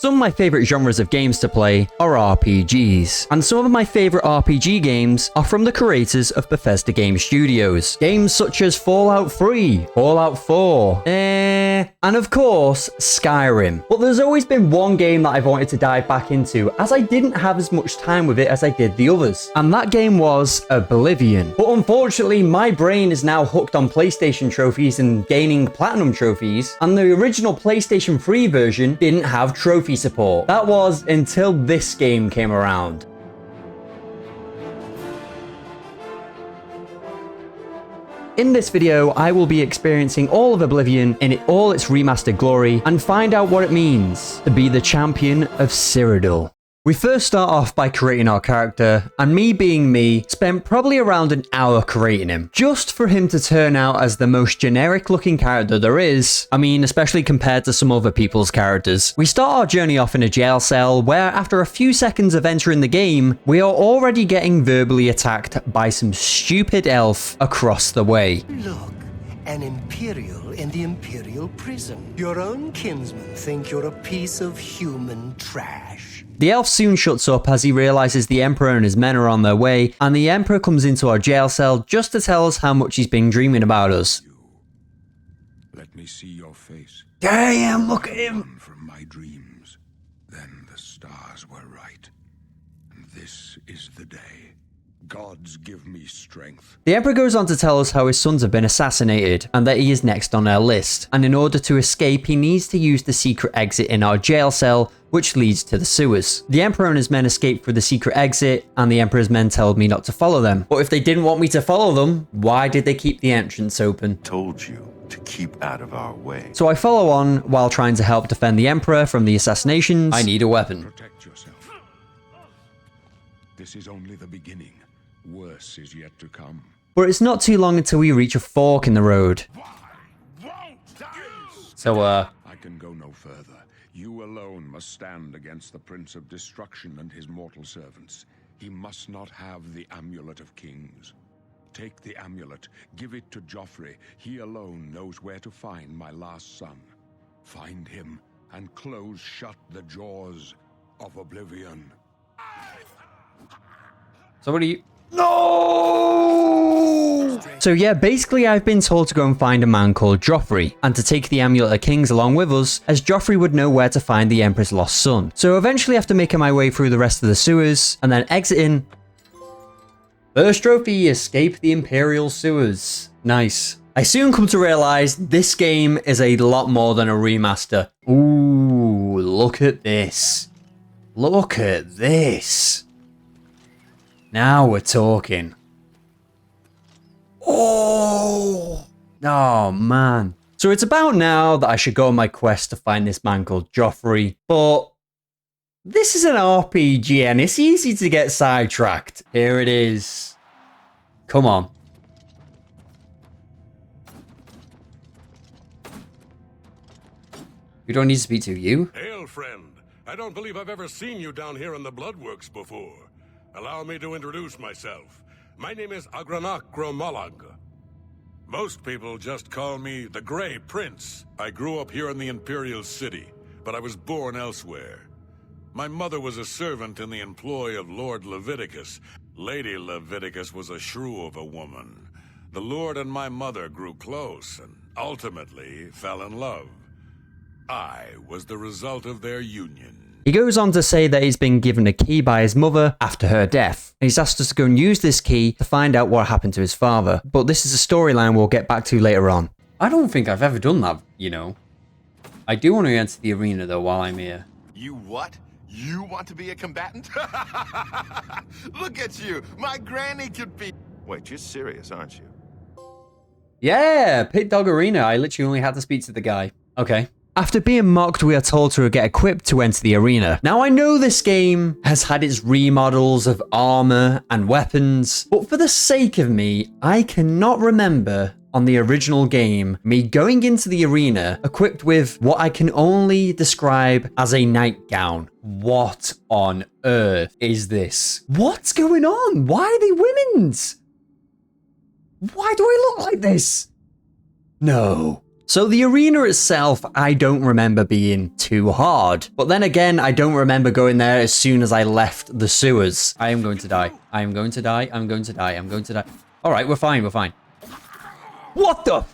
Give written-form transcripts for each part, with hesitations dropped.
Some of my favorite genres of games to play are RPGs, and some of my favorite RPG games are from the creators of Bethesda Game Studios. Games such as Fallout 3, Fallout 4, and of course, Skyrim. But there's always been one game that I've wanted to dive back into, as I didn't have as much time with it as I did the others. And that game was Oblivion. But unfortunately, my brain is now hooked on PlayStation trophies and gaining platinum trophies, and the original PlayStation 3 version didn't have trophy support. That was until this game came around. In this video, I will be experiencing all of Oblivion in all its remastered glory and find out what it means to be the champion of Cyrodiil. We first start off by creating our character, and me being me, spent probably around an hour creating him, just for him to turn out as the most generic looking character there is. I mean, especially compared to some other people's characters. We start our journey off in a jail cell, where after a few seconds of entering the game, we are already getting verbally attacked by some stupid elf across the way. Look, an Imperial in the Imperial prison. Your own kinsmen think you're a piece of human trash. The elf soon shuts up as he realizes the Emperor and his men are on their way, and the Emperor comes into our jail cell just to tell us how much he's been dreaming about us. Let me see your face. Damn, look at him! From my dreams, then the stars were right. And this is the day. Gods give me strength. The Emperor goes on to tell us how his sons have been assassinated and that he is next on our list. And in order to escape, he needs to use the secret exit in our jail cell, which leads to the sewers. The Emperor and his men escape through the secret exit, and the Emperor's men told me not to follow them. But if they didn't want me to follow them, why did they keep the entrance open? Told you to keep out of our way. So I follow on while trying to help defend the Emperor from the assassinations. I need a weapon. Protect yourself. This is only the beginning. Worse is yet to come. But it's not too long until we reach a fork in the road. So, I can go no further. You alone must stand against the Prince of Destruction and his mortal servants. He must not have the Amulet of Kings. Take the amulet, give it to Joffrey. He alone knows where to find my last son. Find him and close shut the jaws of Oblivion. So what do you... No! So yeah, basically I've been told to go and find a man called Joffrey, and to take the Amulet of Kings along with us, as Joffrey would know where to find the Emperor's lost son. So eventually after making my way through the rest of the sewers, and then exiting... First trophy, escape the Imperial sewers. Nice. I soon come to realize this game is a lot more than a remaster. Ooh, look at this. Look at this. Now we're talking. Oh man. So it's about now that I should go on my quest to find this man called Joffrey, but this is an RPG and it's easy to get sidetracked. Here it is. Come on. We don't need to speak to you. Hail, friend. I don't believe I've ever seen you down here in the Bloodworks before. Allow me to introduce myself. My name is Agranak Gromalag. Most people just call me the Grey Prince. I grew up here in the Imperial City, but I was born elsewhere. My mother was a servant in the employ of Lord Leviticus. Lady Leviticus was a shrew of a woman. The Lord and my mother grew close and ultimately fell in love. I was the result of their union. He goes on to say that he's been given a key by his mother after her death. And he's asked us to go and use this key to find out what happened to his father. But this is a storyline we'll get back to later on. I don't think I've ever done that, you know. I do want to enter the arena though while I'm here. You what? You want to be a combatant? Look at you! My granny could be... Wait, you're serious, aren't you? Yeah, Pit Dog Arena. I literally only had to speak to the guy. Okay. After being mocked, we are told to get equipped to enter the arena. Now, I know this game has had its remodels of armor and weapons, but for the sake of me, I cannot remember on the original game me going into the arena equipped with what I can only describe as a nightgown. What on earth is this? What's going on? Why are they women's? Why do I look like this? No. So the arena itself, I don't remember being too hard. But then again, I don't remember going there as soon as I left the sewers. I am going to die. I am going to die. I'm going to die. I'm going to die. All right, we're fine. We're fine. What the?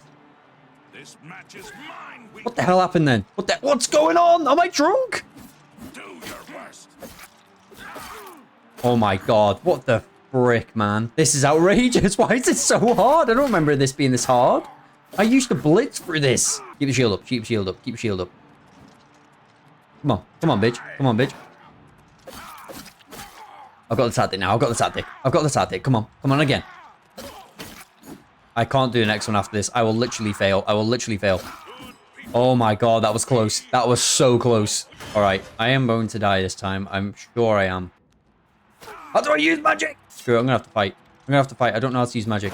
This match is mine. What the hell happened then? What's going on? Am I drunk? Do your worst. Oh my god. What the frick, man? This is outrageous. Why is it so hard? I don't remember this being this hard. I used to blitz through this. Keep the shield up. Keep the shield up. Keep the shield up. Come on. Come on, bitch. Come on, bitch. I've got the tactic now. I've got the tactic. I've got the tactic. Come on. Come on again. I can't do the next one after this. I will literally fail. I will literally fail. Oh my god, that was close. That was so close. All right. I am going to die this time. I'm sure I am. How do I use magic? Screw it. I'm going to have to fight. I'm going to have to fight. I don't know how to use magic.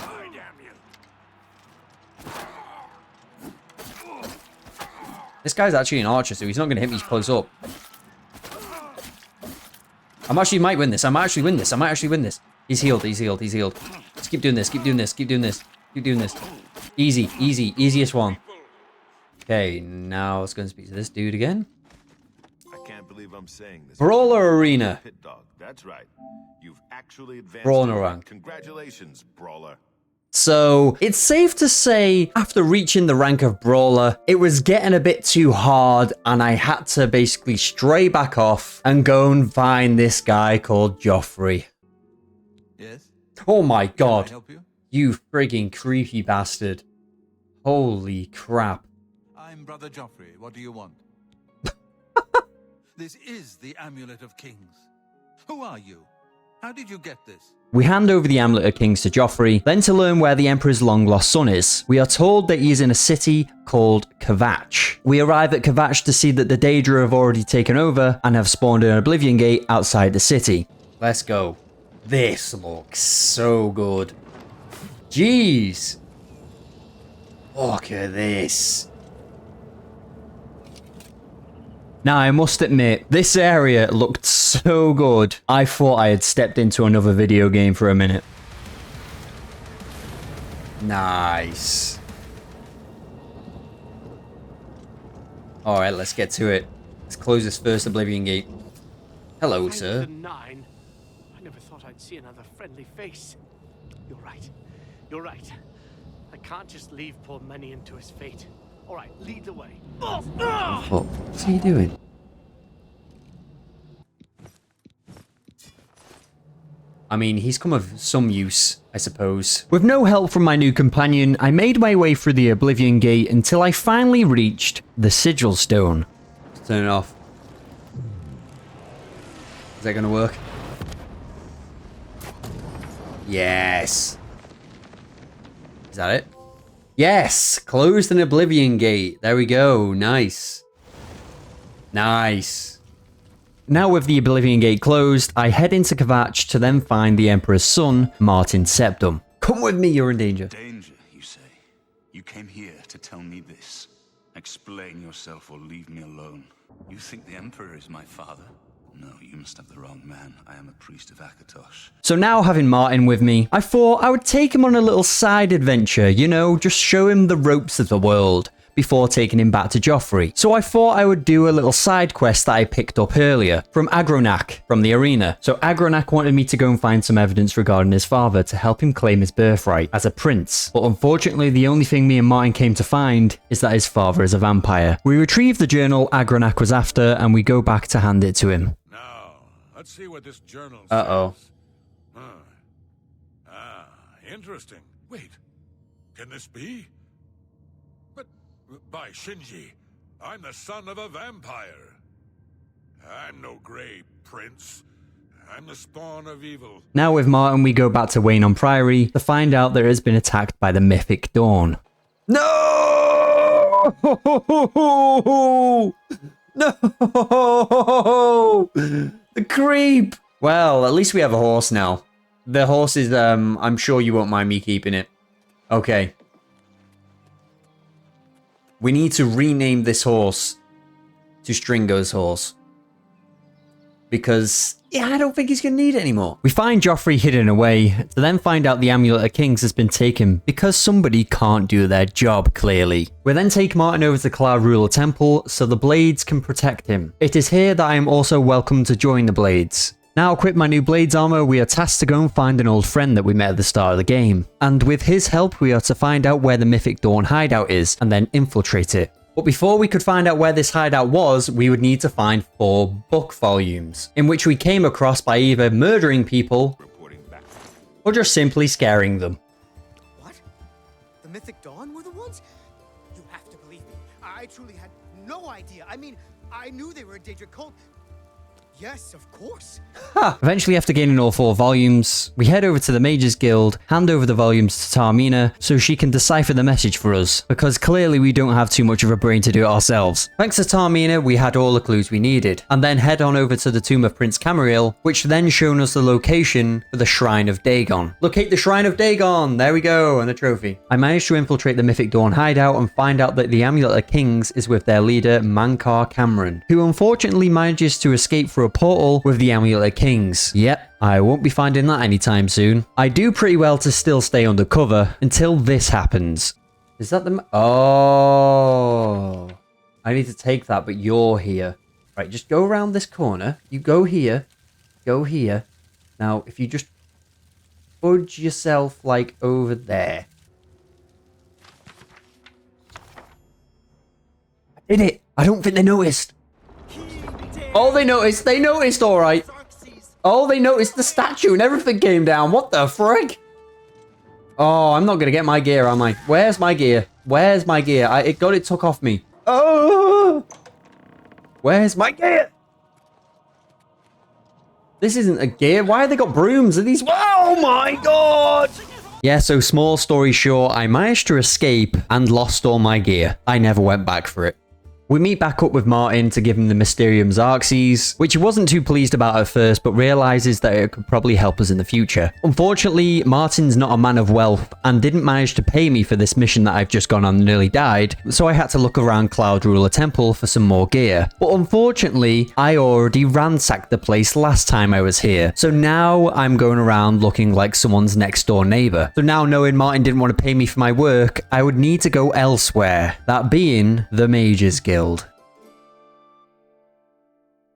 This guy's actually an archer, so he's not going to hit me close up. I might win this. I might actually win this. I might actually win this. He's healed. He's healed. He's healed. Just keep doing this. Keep doing this. Keep doing this. Keep doing this. Easy. Easy. Easiest one. Okay, now let's go and speak to this dude again. I can't believe I'm saying this. Brawler Arena. Pit dog. That's right. You've actually advanced. Brawler rank. Congratulations, Brawler. So, it's safe to say, after reaching the rank of Brawler, it was getting a bit too hard, and I had to basically stray back off and go and find this guy called Joffrey. Yes? Oh my Can I god. help you? You frigging creepy bastard. Holy crap. I'm Brother Joffrey. What do you want? This is the Amulet of Kings. Who are you? How did you get this? We hand over the Amulet of Kings to Joffrey, then to learn where the Emperor's long-lost son is. We are told that he is in a city called Kvatch. We arrive at Kvatch to see that the Daedra have already taken over and have spawned an Oblivion Gate outside the city. Let's go. This looks so good. Jeez. Look at this. Now, I must admit, this area looked so good. I thought I had stepped into another video game for a minute. Nice. Alright, let's get to it. Let's close this first Oblivion Gate. Hello, sir. 9. I never thought I'd see another friendly face. You're right. You're right. I can't just leave poor Menion to his fate. All right, lead the way. What's he doing? I mean, he's come of some use, I suppose. With no help from my new companion, I made my way through the Oblivion Gate until I finally reached the Sigil Stone. Let's turn it off. Is that gonna work? Yes. Is that it? Yes! Closed an Oblivion Gate. There we go. Nice. Nice. Now with the Oblivion Gate closed, I head into Kvatch to then find the Emperor's son, Martin Septum. Come with me, you're in danger. Danger, you say? You came here to tell me this. Explain yourself or leave me alone. You think the Emperor is my father? No, you must have the wrong man. I am a priest of Akatosh. So now having Martin with me, I thought I would take him on a little side adventure, you know, just show him the ropes of the world before taking him back to Joffrey. So I thought I would do a little side quest that I picked up earlier from Agronak from the arena. So Agronak wanted me to go and find some evidence regarding his father to help him claim his birthright as a prince. But unfortunately, the only thing me and Martin came to find is that his father is a vampire. We retrieve the journal Agronak was after and we go back to hand it to him. Now, let's see what this journal says. Uh-oh. Interesting. Wait, can this be? But, by Shinji, I'm the son of a vampire. I'm no Grey Prince. I'm the spawn of evil. Now with Martin, we go back to Wayne Priory to find out that it has been attacked by the Mythic Dawn. No! No! The creep! Well, at least we have a horse now. The horse is, I'm sure you won't mind me keeping it. Okay. We need to rename this horse to Stringo's horse. because yeah, I don't think he's going to need it anymore. We find Joffrey hidden away to then find out the Amulet of Kings has been taken because somebody can't do their job, clearly. We then take Martin over to Cloud Ruler Temple so the Blades can protect him. It is here that I am also welcome to join the Blades. Now equipped my new Blades armor, we are tasked to go and find an old friend that we met at the start of the game. And with his help, we are to find out where the Mythic Dawn hideout is and then infiltrate it. But before we could find out where this hideout was, we would need to find 4 book volumes, in which we came across by either murdering people or just simply scaring them. What? The Mythic Dawn were the ones? You have to believe me. I truly had no idea. I mean, I knew they were a Daedric cult. Yes, of course. Eventually, after gaining all 4 volumes, we head over to the Mages Guild, hand over the volumes to Tarmina so she can decipher the message for us, because clearly we don't have too much of a brain to do it ourselves. Thanks to Tarmina, we had all the clues we needed, and then head on over to the tomb of Prince Camariel, which then shown us the location for the Shrine of Dagon. Locate the Shrine of Dagon! There we go, and a trophy. I managed to infiltrate the Mythic Dawn hideout and find out that the Amulet of Kings is with their leader, Mankar Cameron, who unfortunately manages to escape through a portal with the Amulet of Kings. Yep, I won't be finding that anytime soon. I do pretty well to still stay undercover until this happens. Is that the... Oh. I need to take that, but you're here. Right, just go around this corner. You go here. Go here. Now, if you just fudge yourself, like, over there. I did it! I don't think they noticed. Oh, they noticed. They noticed, all right. Oh, they noticed the statue and everything came down. What the frick? Oh, I'm not going to get my gear, am I? Where's my gear? Where's my gear? It took off me. Oh! Where's my gear? This isn't a gear. Why have they got brooms? Are these... Oh, my God! Yeah, so small story short, I managed to escape and lost all my gear. I never went back for it. We meet back up with Martin to give him the Mysterium Xarxes, which he wasn't too pleased about at first, but realizes that it could probably help us in the future. Unfortunately, Martin's not a man of wealth and didn't manage to pay me for this mission that I've just gone on and nearly died, so I had to look around Cloud Ruler Temple for some more gear. But unfortunately, I already ransacked the place last time I was here, so now I'm going around looking like someone's next door neighbor. So now knowing Martin didn't want to pay me for my work, I would need to go elsewhere, that being the Mages Guild.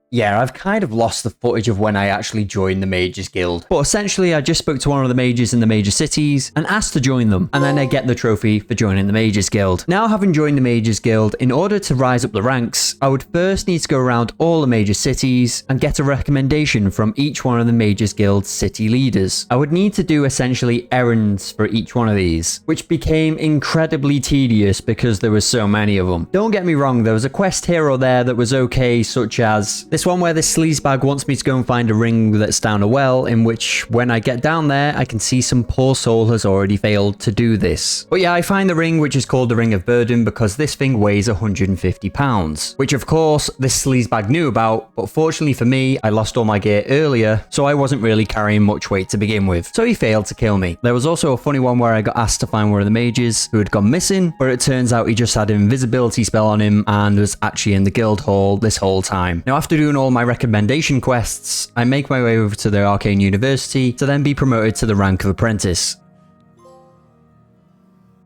Yeah, I've kind of lost the footage of when I actually joined the Mages Guild. But essentially, I just spoke to one of the mages in the major cities and asked to join them. And then I get the trophy for joining the Mages Guild. Now, having joined the Mages Guild, in order to rise up the ranks, I would first need to go around all the major cities and get a recommendation from each one of the Mages Guild's city leaders. I would need to do essentially errands for each one of these, which became incredibly tedious because there were so many of them. Don't get me wrong, there was a quest here or there that was okay, such as this one where this sleazebag wants me to go and find a ring that's down a well, in which when I get down there, I can see some poor soul has already failed to do this. But yeah, I find the ring, which is called the Ring of Burden, because this thing weighs 150 pounds, which of course this sleazebag knew about, but fortunately for me, I lost all my gear earlier, so I wasn't really carrying much weight to begin with, so he failed to kill me. There was also a funny one where I got asked to find one of the mages who had gone missing, but it turns out he just had an invisibility spell on him and was actually in the guild hall this whole time. Now, after doing all my recommendation quests, I make my way over to the Arcane University to then be promoted to the rank of apprentice.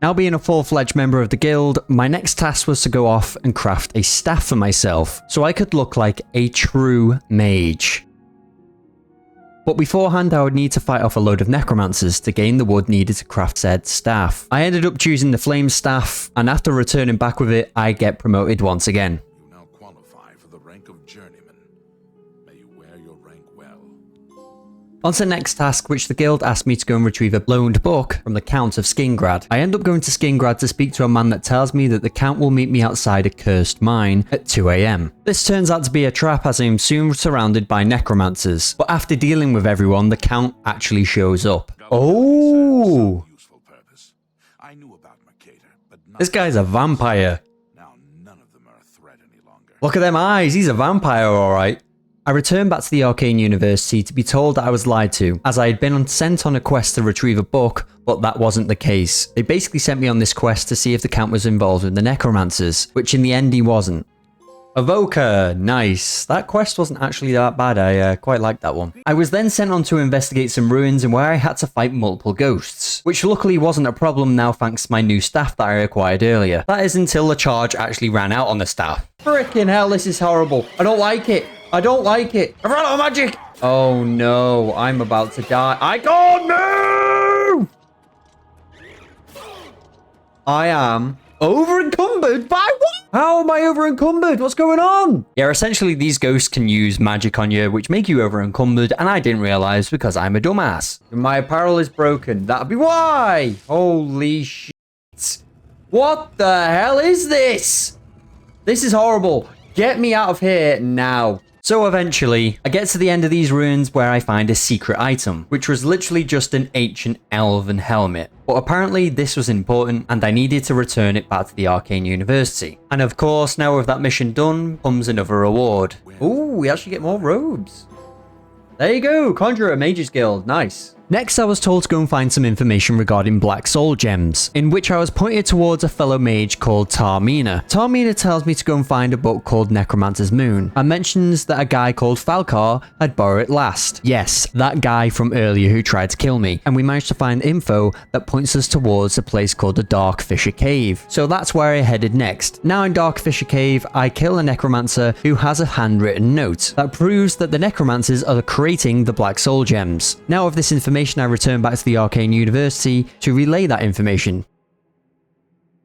Now being a full-fledged member of the guild, my next task was to go off and craft a staff for myself, so I could look like a true mage. But beforehand, I would need to fight off a load of necromancers to gain the wood needed to craft said staff. I ended up choosing the flame staff, and after returning back with it, I get promoted once again. You now qualify for the rank of journeyman. May you wear your rank well. On to the next task, which the guild asked me to go and retrieve a loaned book from the Count of Skingrad. I end up going to Skingrad to speak to a man that tells me that the Count will meet me outside a cursed mine at 2 AM. This turns out to be a trap, as I am soon surrounded by necromancers. But after dealing with everyone, the Count actually shows up. Oh! I knew about Mercator, but this guy's a vampire. now none of them are a threat any longer. Look at them eyes, he's a vampire, alright. I returned back to the Arcane University to be told that I was lied to, as I had been sent on a quest to retrieve a book, but that wasn't the case. They basically sent me on this quest to see if the Count was involved with the necromancers, which in the end he wasn't. Evoker, nice. That quest wasn't actually that bad. I quite liked that one. I was then sent on to investigate some ruins and where I had to fight multiple ghosts, which luckily wasn't a problem now thanks to my new staff that I acquired earlier. That is until the charge actually ran out on the staff. Frickin' hell, this is horrible. I don't like it. I don't like it. I've run out of magic. Oh no, I'm about to die. I can't move! I am over encumbered by what? How am I over encumbered? What's going on? Yeah, essentially these ghosts can use magic on you, which make you over encumbered, and I didn't realize because I'm a dumbass. My apparel is broken. That'd be why. Holy shit. What the hell is this? This is horrible. Get me out of here now. So eventually, I get to the end of these ruins where I find a secret item, which was literally just an ancient elven helmet. But apparently this was important and I needed to return it back to the Arcane University. And of course, now with that mission done, comes another reward. Ooh, we actually get more robes. There you go, Conjurer Mages Guild, nice. Next, I was told to go and find some information regarding Black Soul Gems, in which I was pointed towards a fellow mage called Tarmina. Tarmina tells me to go and find a book called Necromancer's Moon, and mentions that a guy called Falcar had borrowed it last. Yes, that guy from earlier who tried to kill me, and we managed to find info that points us towards a place called the Dark Fisher Cave. So that's where I headed next. Now in Dark Fisher Cave, I kill a necromancer who has a handwritten note that proves that the necromancers are creating the Black Soul Gems. Now with this information, I return back to the Arcane University to relay that information.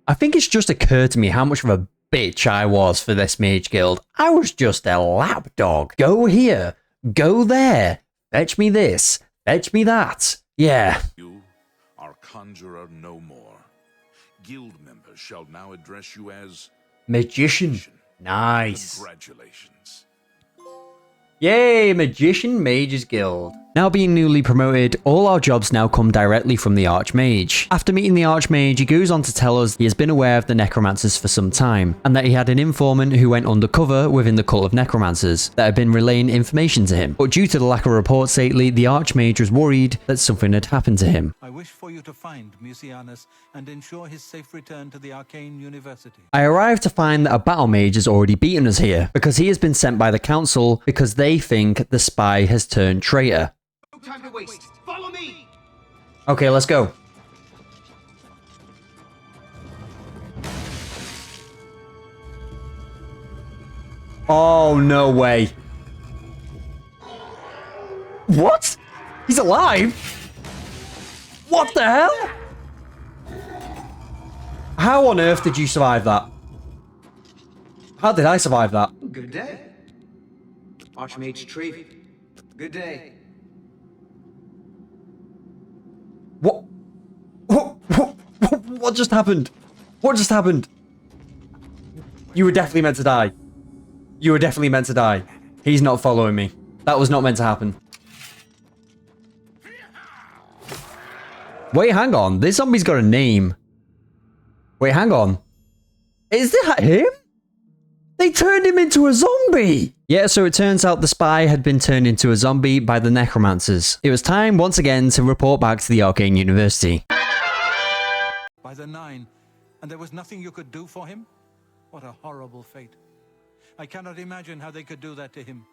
I think it's just occurred to me how much of a bitch I was for this mage guild. I was just a lapdog. Go here, go there, fetch me this, fetch me that. Yeah. You are conjurer no more. Guild members shall now address you as Magician. Nice. Congratulations. Yay, Magician Mages Guild. Now being newly promoted, all our jobs now come directly from the Archmage. After meeting the Archmage, he goes on to tell us he has been aware of the Necromancers for some time, and that he had an informant who went undercover within the cult of Necromancers that had been relaying information to him. But due to the lack of reports lately, the Archmage was worried that something had happened to him. I wish for you to find Mucianus and ensure his safe return to the Arcane University. I arrived to find that a battle mage has already beaten us here, because he has been sent by the council because they think the spy has turned traitor. No time to waste. Follow me. Okay, let's go. Oh, no way. What? He's alive? What the hell? How on earth did you survive that? How did I survive that? Good day. Archmage Tree. Good day. What? What just happened? What just happened? You were definitely meant to die. You were definitely meant to die. He's not following me. That was not meant to happen. Wait, hang on. This zombie's got a name. Wait, hang on. Is that him? They turned him into a zombie! Yeah, so it turns out the spy had been turned into a zombie by the Necromancers. It was time, once again, to report back to the Arcane University. By the 9, and there was nothing you could do for him? What a horrible fate. I cannot imagine how they could do that to him.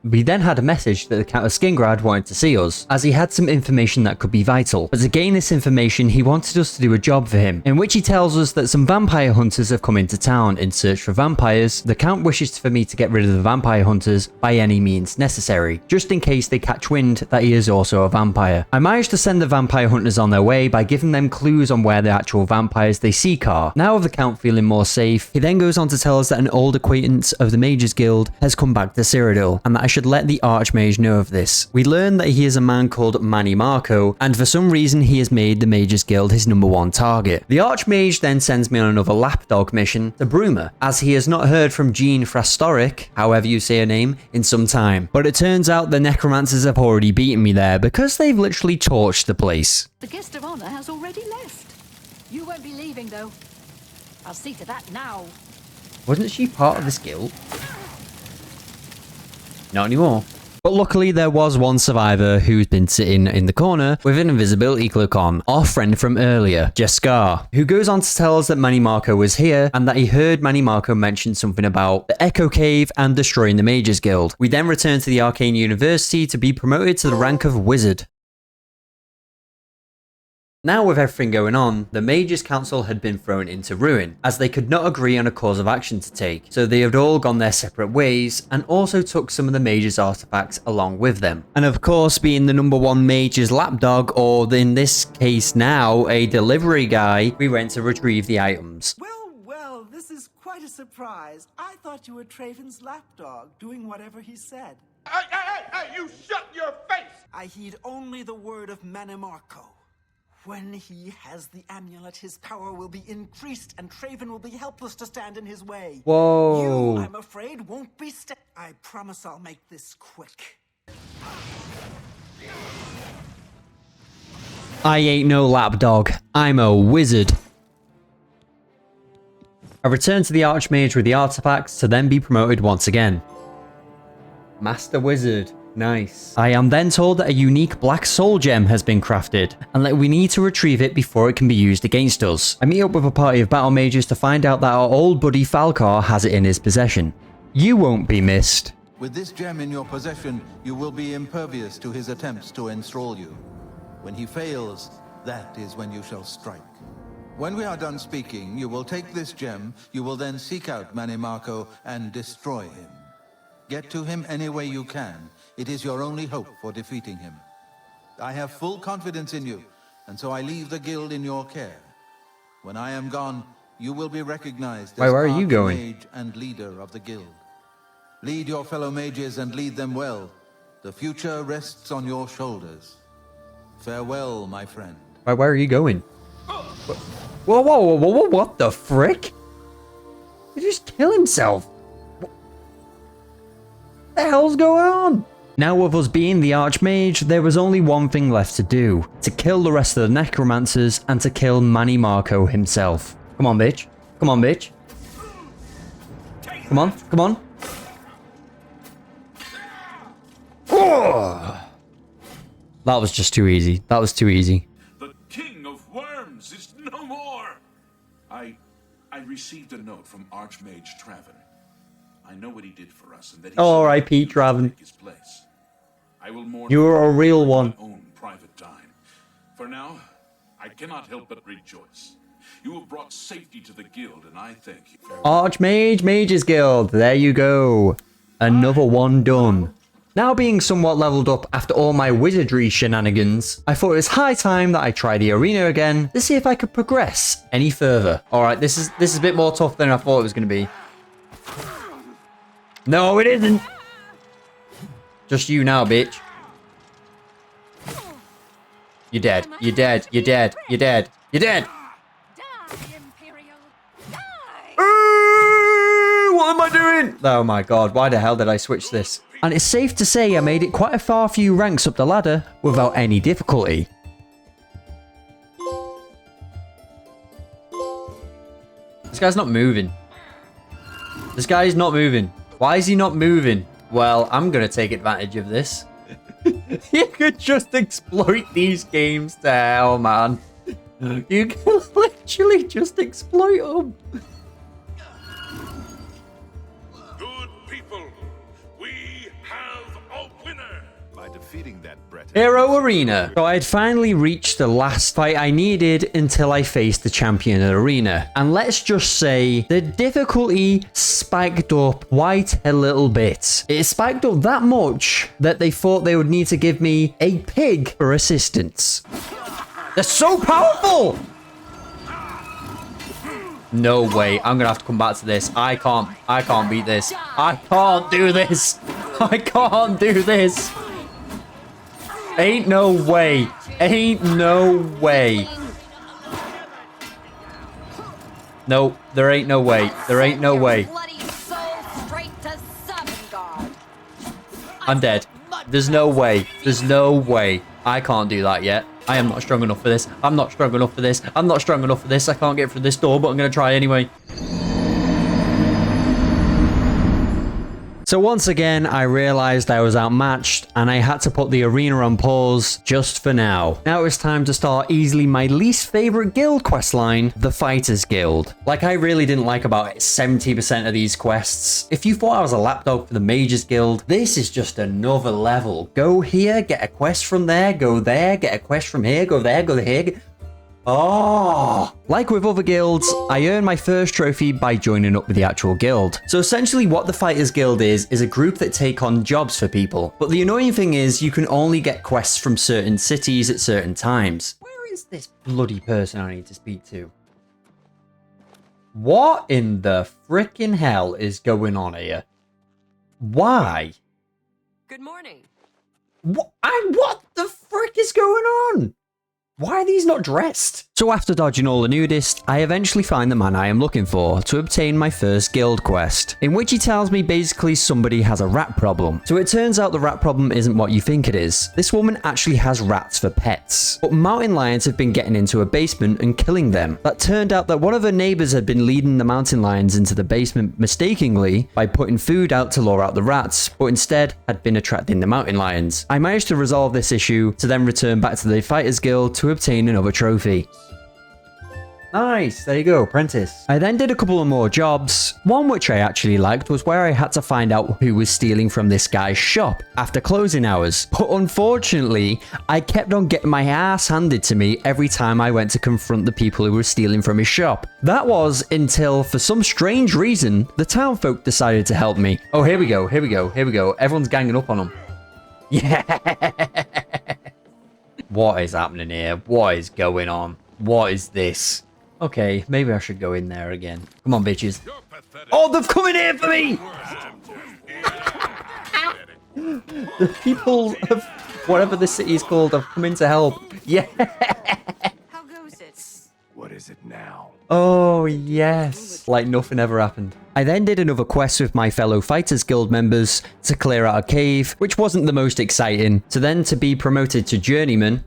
We then had a message that the Count of Skingrad wanted to see us, as he had some information that could be vital. But to gain this information, he wanted us to do a job for him, in which he tells us that some vampire hunters have come into town in search for vampires. The Count wishes for me to get rid of the vampire hunters by any means necessary, just in case they catch wind that he is also a vampire. I managed to send the vampire hunters on their way by giving them clues on where the actual vampires they seek are. Now with the Count feeling more safe, he then goes on to tell us that an old acquaintance of the Mages Guild has come back to Cyrodiil, and that I should let the Archmage know of this. We learn that he is a man called Manny Marco, and for some reason he has made the Mages Guild his #1 target. The Archmage then sends me on another lapdog mission to Bruma, as he has not heard from Jean Frastoric, however you say her name, in some time. But it turns out the Necromancers have already beaten me there, because they've literally torched the place. The guest of honor has already left. You won't be leaving, though. I'll see to that now. Wasn't she part of this guild? Not anymore. But luckily there was one survivor who's been sitting in the corner with an invisibility cloak on, our friend from earlier, Jeskar, who goes on to tell us that Manny Marco was here and that he heard Manny Marco mention something about the Echo Cave and destroying the Mages Guild. We then return to the Arcane University to be promoted to the rank of Wizard. Now with everything going on, the Mages Council had been thrown into ruin, as they could not agree on a course of action to take, so they had all gone their separate ways, and also took some of the Mages artifacts along with them. And of course, being the #1 Mages lapdog, or in this case now, a delivery guy, we went to retrieve the items. Well, this is quite a surprise. I thought you were Traven's lapdog, doing whatever he said. Hey, you shut your face! I heed only the word of Manimarco. When he has the amulet, his power will be increased, and Traven will be helpless to stand in his way. Whoa. You, I'm afraid, won't be I promise I'll make this quick. I ain't no lapdog. I'm a wizard. I returned to the Archmage with the artifacts to then be promoted once again. Master Wizard. Nice. I am then told that a unique black soul gem has been crafted, and that we need to retrieve it before it can be used against us. I meet up with a party of battle mages to find out that our old buddy Falcar has it in his possession. You won't be missed. With this gem in your possession, you will be impervious to his attempts to enthrall you. When he fails, that is when you shall strike. When we are done speaking, you will take this gem, you will then seek out Manimarco and destroy him. Get to him any way you can. It is your only hope for defeating him. I have full confidence in you, and so I leave the guild in your care. When I am gone, you will be recognized as where are you going? Archmage and leader of the guild. Lead your fellow mages and lead them well. The future rests on your shoulders. Farewell, my friend. Where are you going? Whoa, what the frick? He just killed himself. What the hell's going on? Now with us being the Archmage, there was only one thing left to do. To kill the rest of the Necromancers and to kill Manny Marco himself. Come on, bitch. Come on, bitch. Come on, come on. Oh! That was just too easy. That was too easy. The King of Worms is no more! I received a note from Archmage Traven. I know what he did for us, and that he R.I.P. Traven. his place. I will mourn. You're a real one. My own private time. For now, I cannot help but rejoice. You have brought safety to the guild, and I thank you. Archmage Mages Guild. There you go. Another one done. Now being somewhat leveled up after all my wizardry shenanigans, I thought it was high time that I try the arena again to see if I could progress any further. Alright, this is a bit more tough than I thought it was going to be. No, it isn't. Just you now, bitch. You're dead. You're dead. You're dead. You're dead. You're dead. What am I doing? Oh my god, why the hell did I switch this? And it's safe to say I made it quite a far few ranks up the ladder without any difficulty. This guy's not moving. This guy's not moving. Why is he not moving? Well, I'm gonna take advantage of this. You could just exploit these games to hell, man. You can literally just exploit them. Good people, we have a winner. By defeating that Breton. Hero Arena. So I had finally reached the last fight I needed until I faced the champion arena. And let's just say the difficulty spiked up quite a little bit. It spiked up that much that they thought they would need to give me a pig for assistance. They're so powerful! No way. I'm gonna have to come back to this. I can't beat this. I can't do this. I can't do this. Ain't no way. Ain't no way. No, there ain't no way. There ain't no way. I'm dead. There's no way. There's no way. I can't do that yet. I am not strong enough for this. I'm not strong enough for this. I'm not strong enough for this. I can't get through this door, but I'm going to try anyway. So once again, I realized I was outmatched and I had to put the arena on pause just for now. Now it's time to start easily my least favorite guild quest line, the Fighters Guild. Like, I really didn't like about 70% of these quests. If you thought I was a lapdog for the Mages Guild, this is just another level. Go here, get a quest from there, go there, get a quest from here, go there, go here. Oh! Like with other guilds, I earned my first trophy by joining up with the actual guild. So essentially what the Fighters Guild is a group that take on jobs for people. But the annoying thing is you can only get quests from certain cities at certain times. Where is this bloody person I need to speak to? What in the frickin' hell is going on here? Why? Good morning. What the frick is going on? Why are these not dressed? So after dodging all the nudists, I eventually find the man I am looking for to obtain my first guild quest, in which he tells me basically somebody has a rat problem. So it turns out the rat problem isn't what you think it is. This woman actually has rats for pets. But mountain lions have been getting into a basement and killing them. That turned out that one of her neighbors had been leading the mountain lions into the basement mistakenly by putting food out to lure out the rats, but instead had been attracting the mountain lions. I managed to resolve this issue to then return back to the Fighters Guild to obtain another trophy. Nice, there you go, apprentice. I then did a couple of more jobs. One which I actually liked was where I had to find out who was stealing from this guy's shop after closing hours. But unfortunately, I kept on getting my ass handed to me every time I went to confront the people who were stealing from his shop. That was until, for some strange reason, the town folk decided to help me. Oh, here we go, here we go, here we go. Everyone's ganging up on them. Yeah. What is happening here? What is going on? What is this? Okay, maybe I should go in there again. Come on, bitches. Oh, they've come in here for me! The people of whatever the city is called have come in to help. Yeah. How goes it? What is it now? Oh, yes. Like nothing ever happened. I then did another quest with my fellow Fighters Guild members to clear out a cave, which wasn't the most exciting, to be promoted to Journeyman.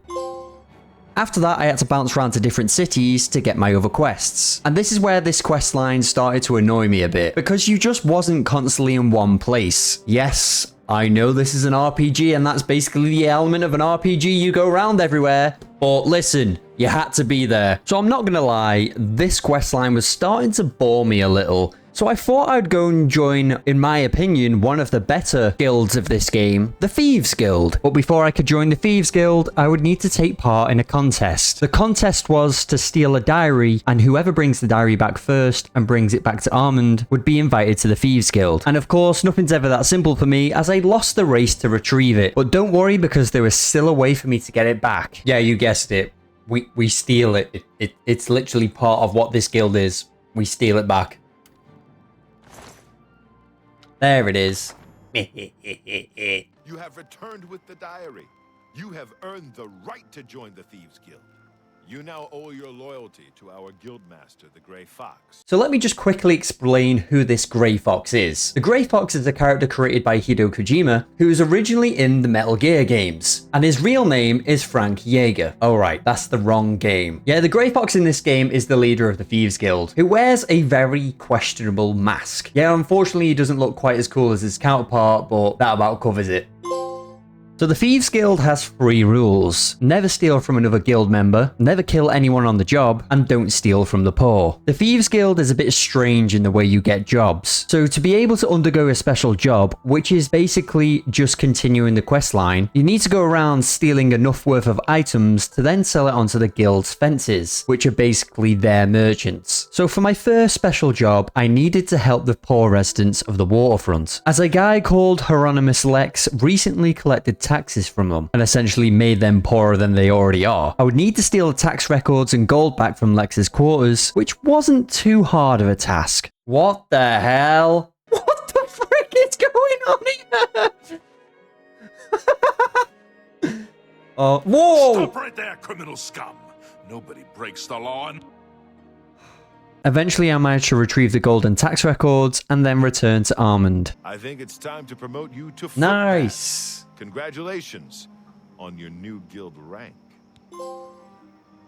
After that, I had to bounce around to different cities to get my other quests. And this is where this quest line started to annoy me a bit, because you just wasn't constantly in one place. Yes, I know this is an RPG, and that's basically the element of an RPG, you go around everywhere. But listen, you had to be there. So I'm not gonna lie, this quest line was starting to bore me a little. So I thought I'd go and join, in my opinion, one of the better guilds of this game, the Thieves Guild. But before I could join the Thieves Guild, I would need to take part in a contest. The contest was to steal a diary, and whoever brings the diary back first and brings it back to Armand would be invited to the Thieves Guild. And of course, nothing's ever that simple for me, as I lost the race to retrieve it. But don't worry, because there was still a way for me to get it back. Yeah, you guessed it. We steal it. It's literally part of what this guild is. We steal it back. There it is. You have returned with the diary. You have earned the right to join the Thieves Guild. You now owe your loyalty to our guildmaster, the Grey Fox. So let me just quickly explain who this Grey Fox is. The Grey Fox is a character created by Hideo Kojima, who was originally in the Metal Gear games. And his real name is Frank Jaeger. Oh right, that's the wrong game. Yeah, the Grey Fox in this game is the leader of the Thieves Guild, who wears a very questionable mask. Yeah, unfortunately he doesn't look quite as cool as his counterpart, but that about covers it. So the Thieves Guild has 3 rules. Never steal from another guild member, never kill anyone on the job, and don't steal from the poor. The Thieves Guild is a bit strange in the way you get jobs. So to be able to undergo a special job, which is basically just continuing the quest line, you need to go around stealing enough worth of items to then sell it onto the guild's fences, which are basically their merchants. So for my first special job, I needed to help the poor residents of the waterfront, as a guy called Hieronymus Lex recently collected taxes from them and essentially made them poorer than they already are. I would need to steal the tax records and gold back from Lex's quarters, which wasn't too hard of a task. What the hell? What the frick is going on here? Whoa! Stop right there, criminal scum! Nobody breaks the law and... Eventually, I managed to retrieve the golden tax records and then return to Armand. I think it's time to promote you to footpath. Nice! Congratulations on your new guild rank.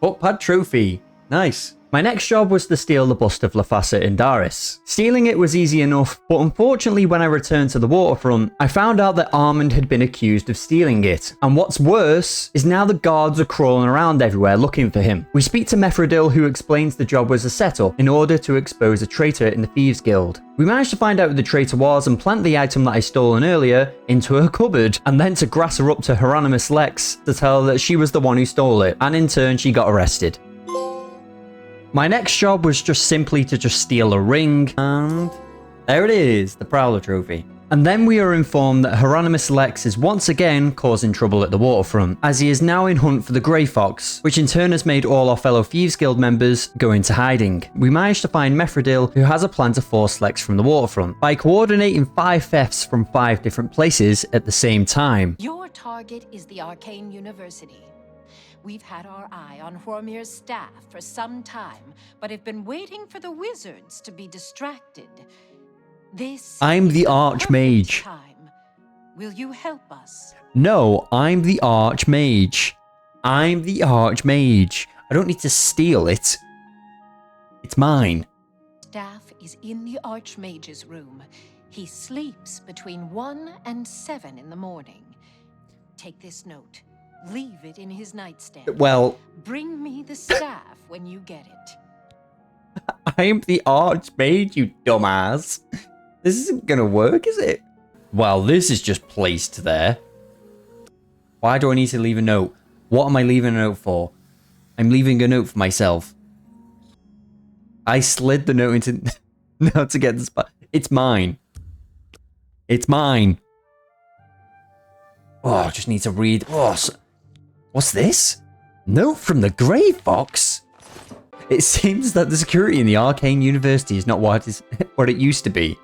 Footpad trophy. Nice. My next job was to steal the bust of Lafasa Indaris. Stealing it was easy enough, but unfortunately when I returned to the waterfront, I found out that Armand had been accused of stealing it. And what's worse is now the guards are crawling around everywhere looking for him. We speak to Methridil, who explains the job was a setup in order to expose a traitor in the Thieves Guild. We managed to find out who the traitor was and plant the item that I stolen earlier into her cupboard, and then to grass her up to Hieronymus Lex to tell her that she was the one who stole it, and in turn she got arrested. My next job was just simply to just steal a ring, and there it is, the Prowler trophy. And then we are informed that Hieronymus Lex is once again causing trouble at the waterfront, as he is now in hunt for the Grey Fox, which in turn has made all our fellow Thieves Guild members go into hiding. We managed to find Methridil, who has a plan to force Lex from the waterfront, by coordinating 5 thefts from 5 different places at the same time. Your target is the Arcane University. We've had our eye on Hormir's staff for some time, but have been waiting for the wizards to be distracted. I'm the Archmage. Will you help us? No, I'm the Archmage. I'm the Archmage. I don't need to steal it. It's mine. Staff is in the Archmage's room. He sleeps between 1 and 7 in the morning. Take this note. Leave it in his nightstand. Well, bring me the staff when you get it. I'm the Archmage, you dumbass. This isn't gonna work, is it? Well, this is just placed there. Why do I need to leave a note? What am I leaving a note for? I'm leaving a note for myself. I slid the note into... now to get the spot. It's mine. It's mine. Oh, I just need to read... Oh, what's this? Note from the Grey Fox? It seems that the security in the Arcane University is not what it used to be.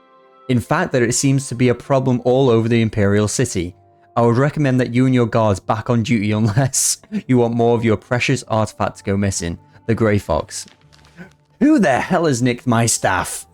In fact, that it seems to be a problem all over the Imperial City. I would recommend that you and your guards back on duty unless you want more of your precious artifact to go missing. The Grey Fox. Who the hell has nicked my staff?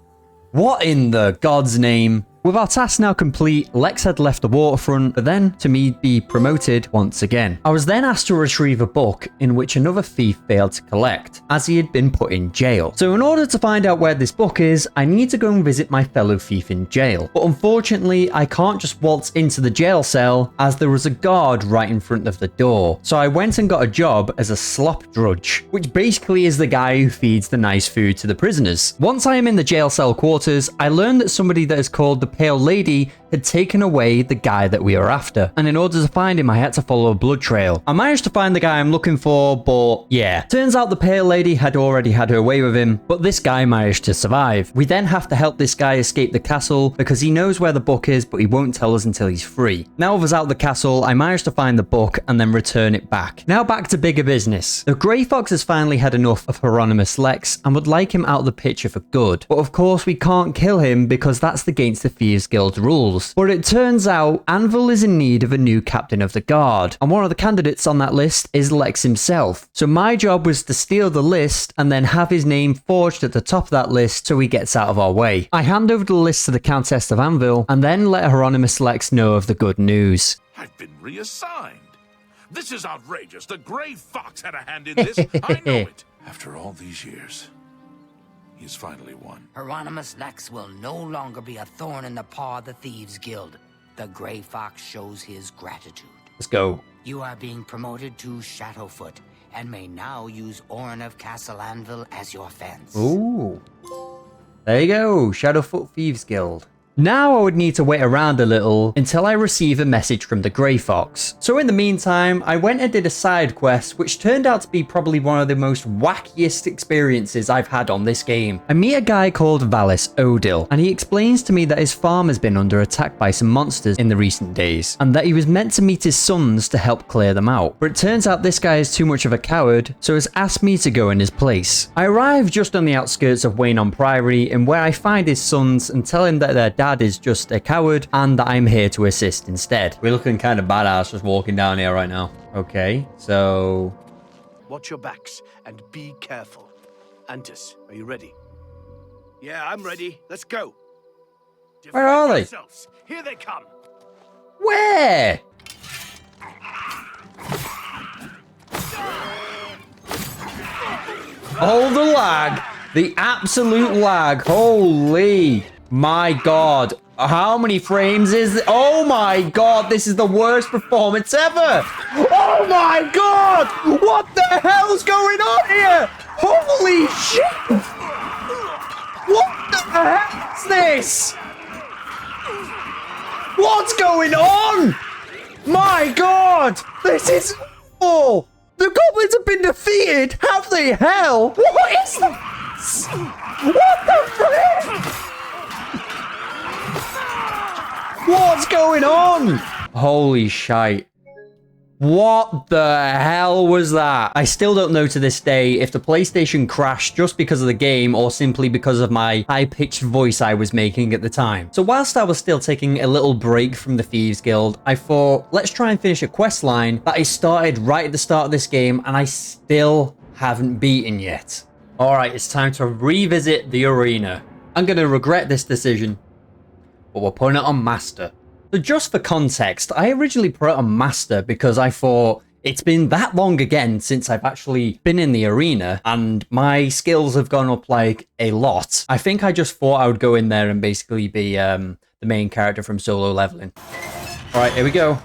What in the God's name? With our task now complete, Lex had left the waterfront, but then to me be promoted once again. I was then asked to retrieve a book in which another thief failed to collect, as he had been put in jail. So in order to find out where this book is, I need to go and visit my fellow thief in jail. But unfortunately, I can't just waltz into the jail cell, as there was a guard right in front of the door. So I went and got a job as a slop drudge, which basically is the guy who feeds the nice food to the prisoners. Once I am in the jail cell quarters, I learned that somebody that is called the Pale Lady had taken away the guy that we were after, and in order to find him I had to follow a blood trail. I managed to find the guy I'm looking for, but yeah, turns out the Pale Lady had already had her way with him, but this guy managed to survive. We then have to help this guy escape the castle because he knows where the book is, but he won't tell us until he's free. Now with us out the castle, I managed to find the book and then return it back. Now back to bigger business. The Grey Fox has finally had enough of Hieronymus Lex and would like him out of the picture for good, but of course we can't kill him because that's against the Thieves Guild's rules. But it turns out Anvil is in need of a new captain of the guard, and one of the candidates on that list is Lex himself. So my job was to steal the list and then have his name forged at the top of that list so he gets out of our way. I hand over the list to the Countess of Anvil and then let Hieronymus Lex know of the good news. I've been reassigned. This is outrageous. The Grey Fox had a hand in this. I know it. After all these years, he's finally won. Hieronymus Lex will no longer be a thorn in the paw of the Thieves Guild. The Grey Fox shows his gratitude. Let's go. You are being promoted to Shadowfoot, and may now use Orin of Castle Anvil as your fence. Ooh. There you go, Shadowfoot Thieves Guild. Now I would need to wait around a little until I receive a message from the Grey Fox. So in the meantime, I went and did a side quest, which turned out to be probably one of the most wackiest experiences I've had on this game. I meet a guy called Valis Odil, and he explains to me that his farm has been under attack by some monsters in the recent days, and that he was meant to meet his sons to help clear them out. But it turns out this guy is too much of a coward, so has asked me to go in his place. I arrive just on the outskirts of Waynon Priory, and where I find his sons and tell him that their dad is just a coward and that I'm here to assist instead. We're looking kind of badass just walking down here right now. Okay, so... Watch your backs and be careful. Antis, are you ready? Yeah, I'm ready. Let's go. Where are they? Yourselves. Here they come. Where? Oh, the lag. The absolute lag. Holy my God. How many frames is it? Oh my God. This is the worst performance ever. Oh my God. What the hell's going on here? Holy shit. What the hell is this? What's going on? My God. This is awful. The goblins have been defeated. Have they? Hell? What is this? What the frick? What's going on? Holy shite. What the hell was that? I still don't know to this day if the PlayStation crashed just because of the game or simply because of my high-pitched voice I was making at the time. So whilst I was still taking a little break from the Thieves Guild, I thought, let's try and finish a quest line that I started right at the start of this game and I still haven't beaten yet. Alright, it's time to revisit the arena. I'm going to regret this decision, but we're putting it on Master. So just for context, I originally put it on Master because I thought it's been that long again since I've actually been in the arena and my skills have gone up like a lot. I think I just thought I would go in there and basically be the main character from Solo Leveling. All right, here we go.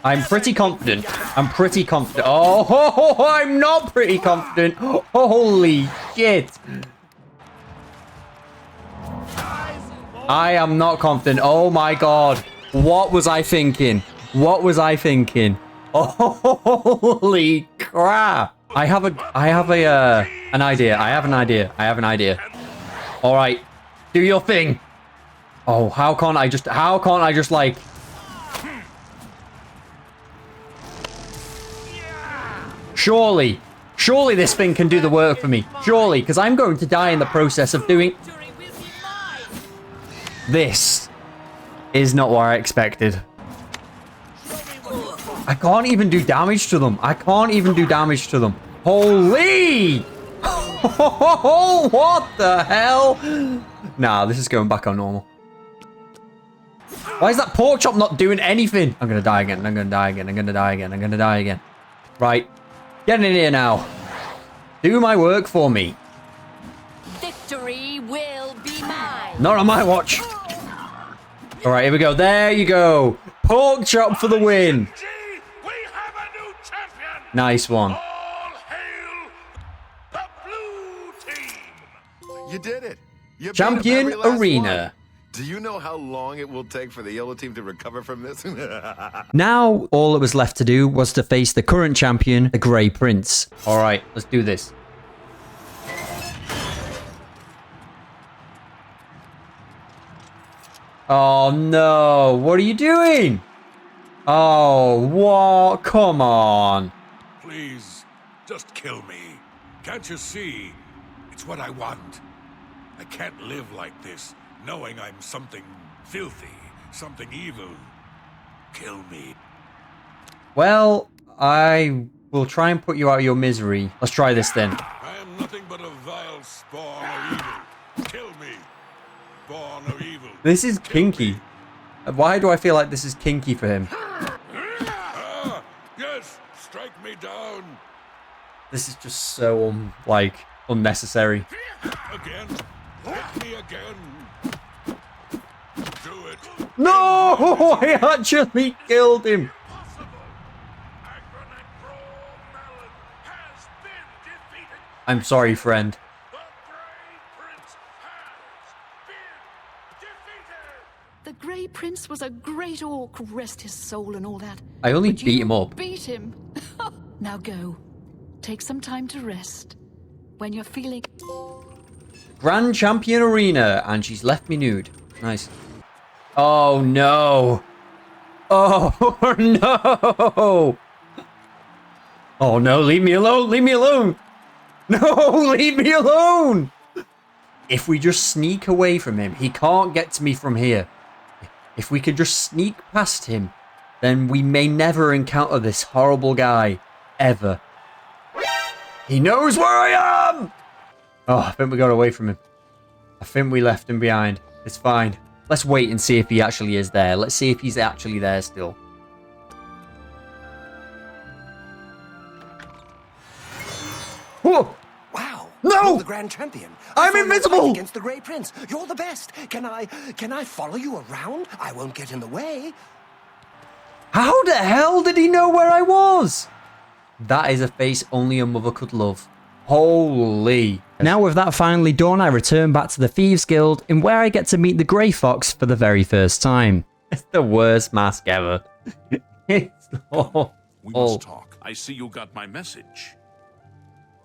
I'm pretty confident. I'm pretty confident. Oh, I'm not pretty confident. Holy shit. I am not confident. Oh my God. What was I thinking? What was I thinking? Holy crap. I have an idea. I have an idea. All right. Do your thing. Oh, how can't I just like... Surely this thing can do the work for me. Surely, because I'm going to die in the process of doing... This is not what I expected. I can't even do damage to them. Holy! What the hell? Nah, this is going back on normal. Why is that pork chop not doing anything? I'm gonna die again. Right. Get in here now. Do my work for me. Victory will be mine. Not on my watch. All right, here we go. There you go. Pork chop for the win. Nice one. You did it. You Champion beat 'em every last Arena. one. Do you know how long it will take for the yellow team to recover from this? Now, all that was left to do was to face the current champion, the Grey Prince. All right, let's do this. Oh no, what are you doing? Oh, what? Come on. Please, just kill me. Can't you see? It's what I want. I can't live like this, knowing I'm something filthy, something evil. Kill me. Well, I will try and put you out of your misery. Let's try this then. I am nothing but a vile spawn of evil. Kill me. Spawn of evil. This is kinky. Why do I feel like this is kinky for him? Yes, strike me down. This is just so, like, unnecessary. Again. Hit me again. Do it. No! I actually killed him. I'm sorry, friend. The Grey Prince was a great orc, rest his soul and all that. I only But beat you him up. Beat him. Now go. Take some time to rest. When you're feeling... Grand Champion Arena, and she's left me nude. Nice. Oh no. Oh no. Oh no, leave me alone, leave me alone. No, leave me alone. If we just sneak away from him, he can't get to me from here. If we could just sneak past him, then we may never encounter this horrible guy, ever. He knows where I am! Oh, I think we got away from him. I think we left him behind. It's fine. Let's wait and see if he actually is there. Let's see if he's actually there still. Grand Champion. I'm I saw you invincible! fight against the Grey Prince. You're the best. Can I follow you around? I won't get in the way. How the hell did he know where I was? That is a face only a mother could love. Holy. Now with that finally done, I return back to the Thieves Guild, in where I get to meet the Grey Fox for the very first time. It's the worst mask ever. It's awful. We must talk. I see you got my message.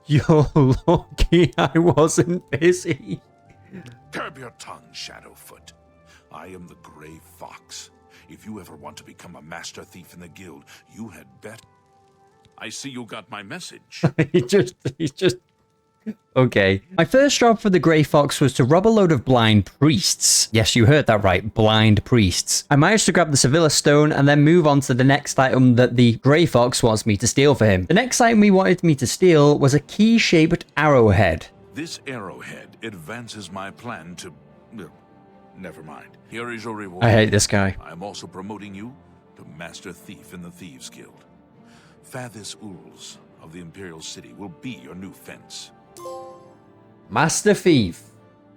You're lucky I wasn't busy. Curb your tongue, Shadowfoot. I am the Grey Fox. If you ever want to become a master thief in the guild, you had better. I see you got my message. He's just... Okay. My first job for the Grey Fox was to rob a load of blind priests. Yes, you heard that right. Blind priests. I managed to grab the Sevilla Stone and then move on to the next item that the Grey Fox wants me to steal for him. The next item he wanted me to steal was a key-shaped arrowhead. This arrowhead advances my plan to... Never mind. Here is your reward. I hate this guy. I am also promoting you to Master Thief in the Thieves Guild. Fathis Uls of the Imperial City will be your new fence. Master Thief.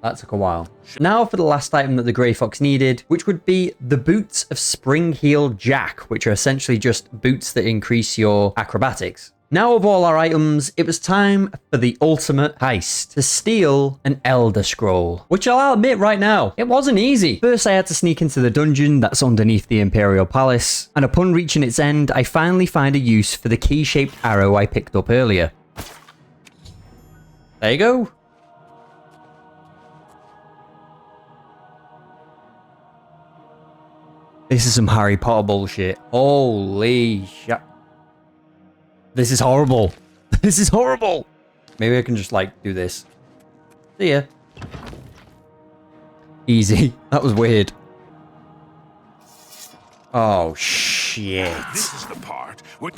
That took a while. Now for the last item that the Grey Fox needed, which would be the Boots of Spring-Heeled Jack, which are essentially just boots that increase your acrobatics. Now of all our items, it was time for the ultimate heist, to steal an Elder Scroll, which I'll admit right now, it wasn't easy. First I had to sneak into the dungeon that's underneath the Imperial Palace, and upon reaching its end, I finally find a use for the key-shaped arrow I picked up earlier. There you go. This is some Harry Potter bullshit. Holy shit. This is horrible. This is horrible. Maybe I can just, like, do this. See ya. Easy. That was weird. Oh, shit. This is the part where...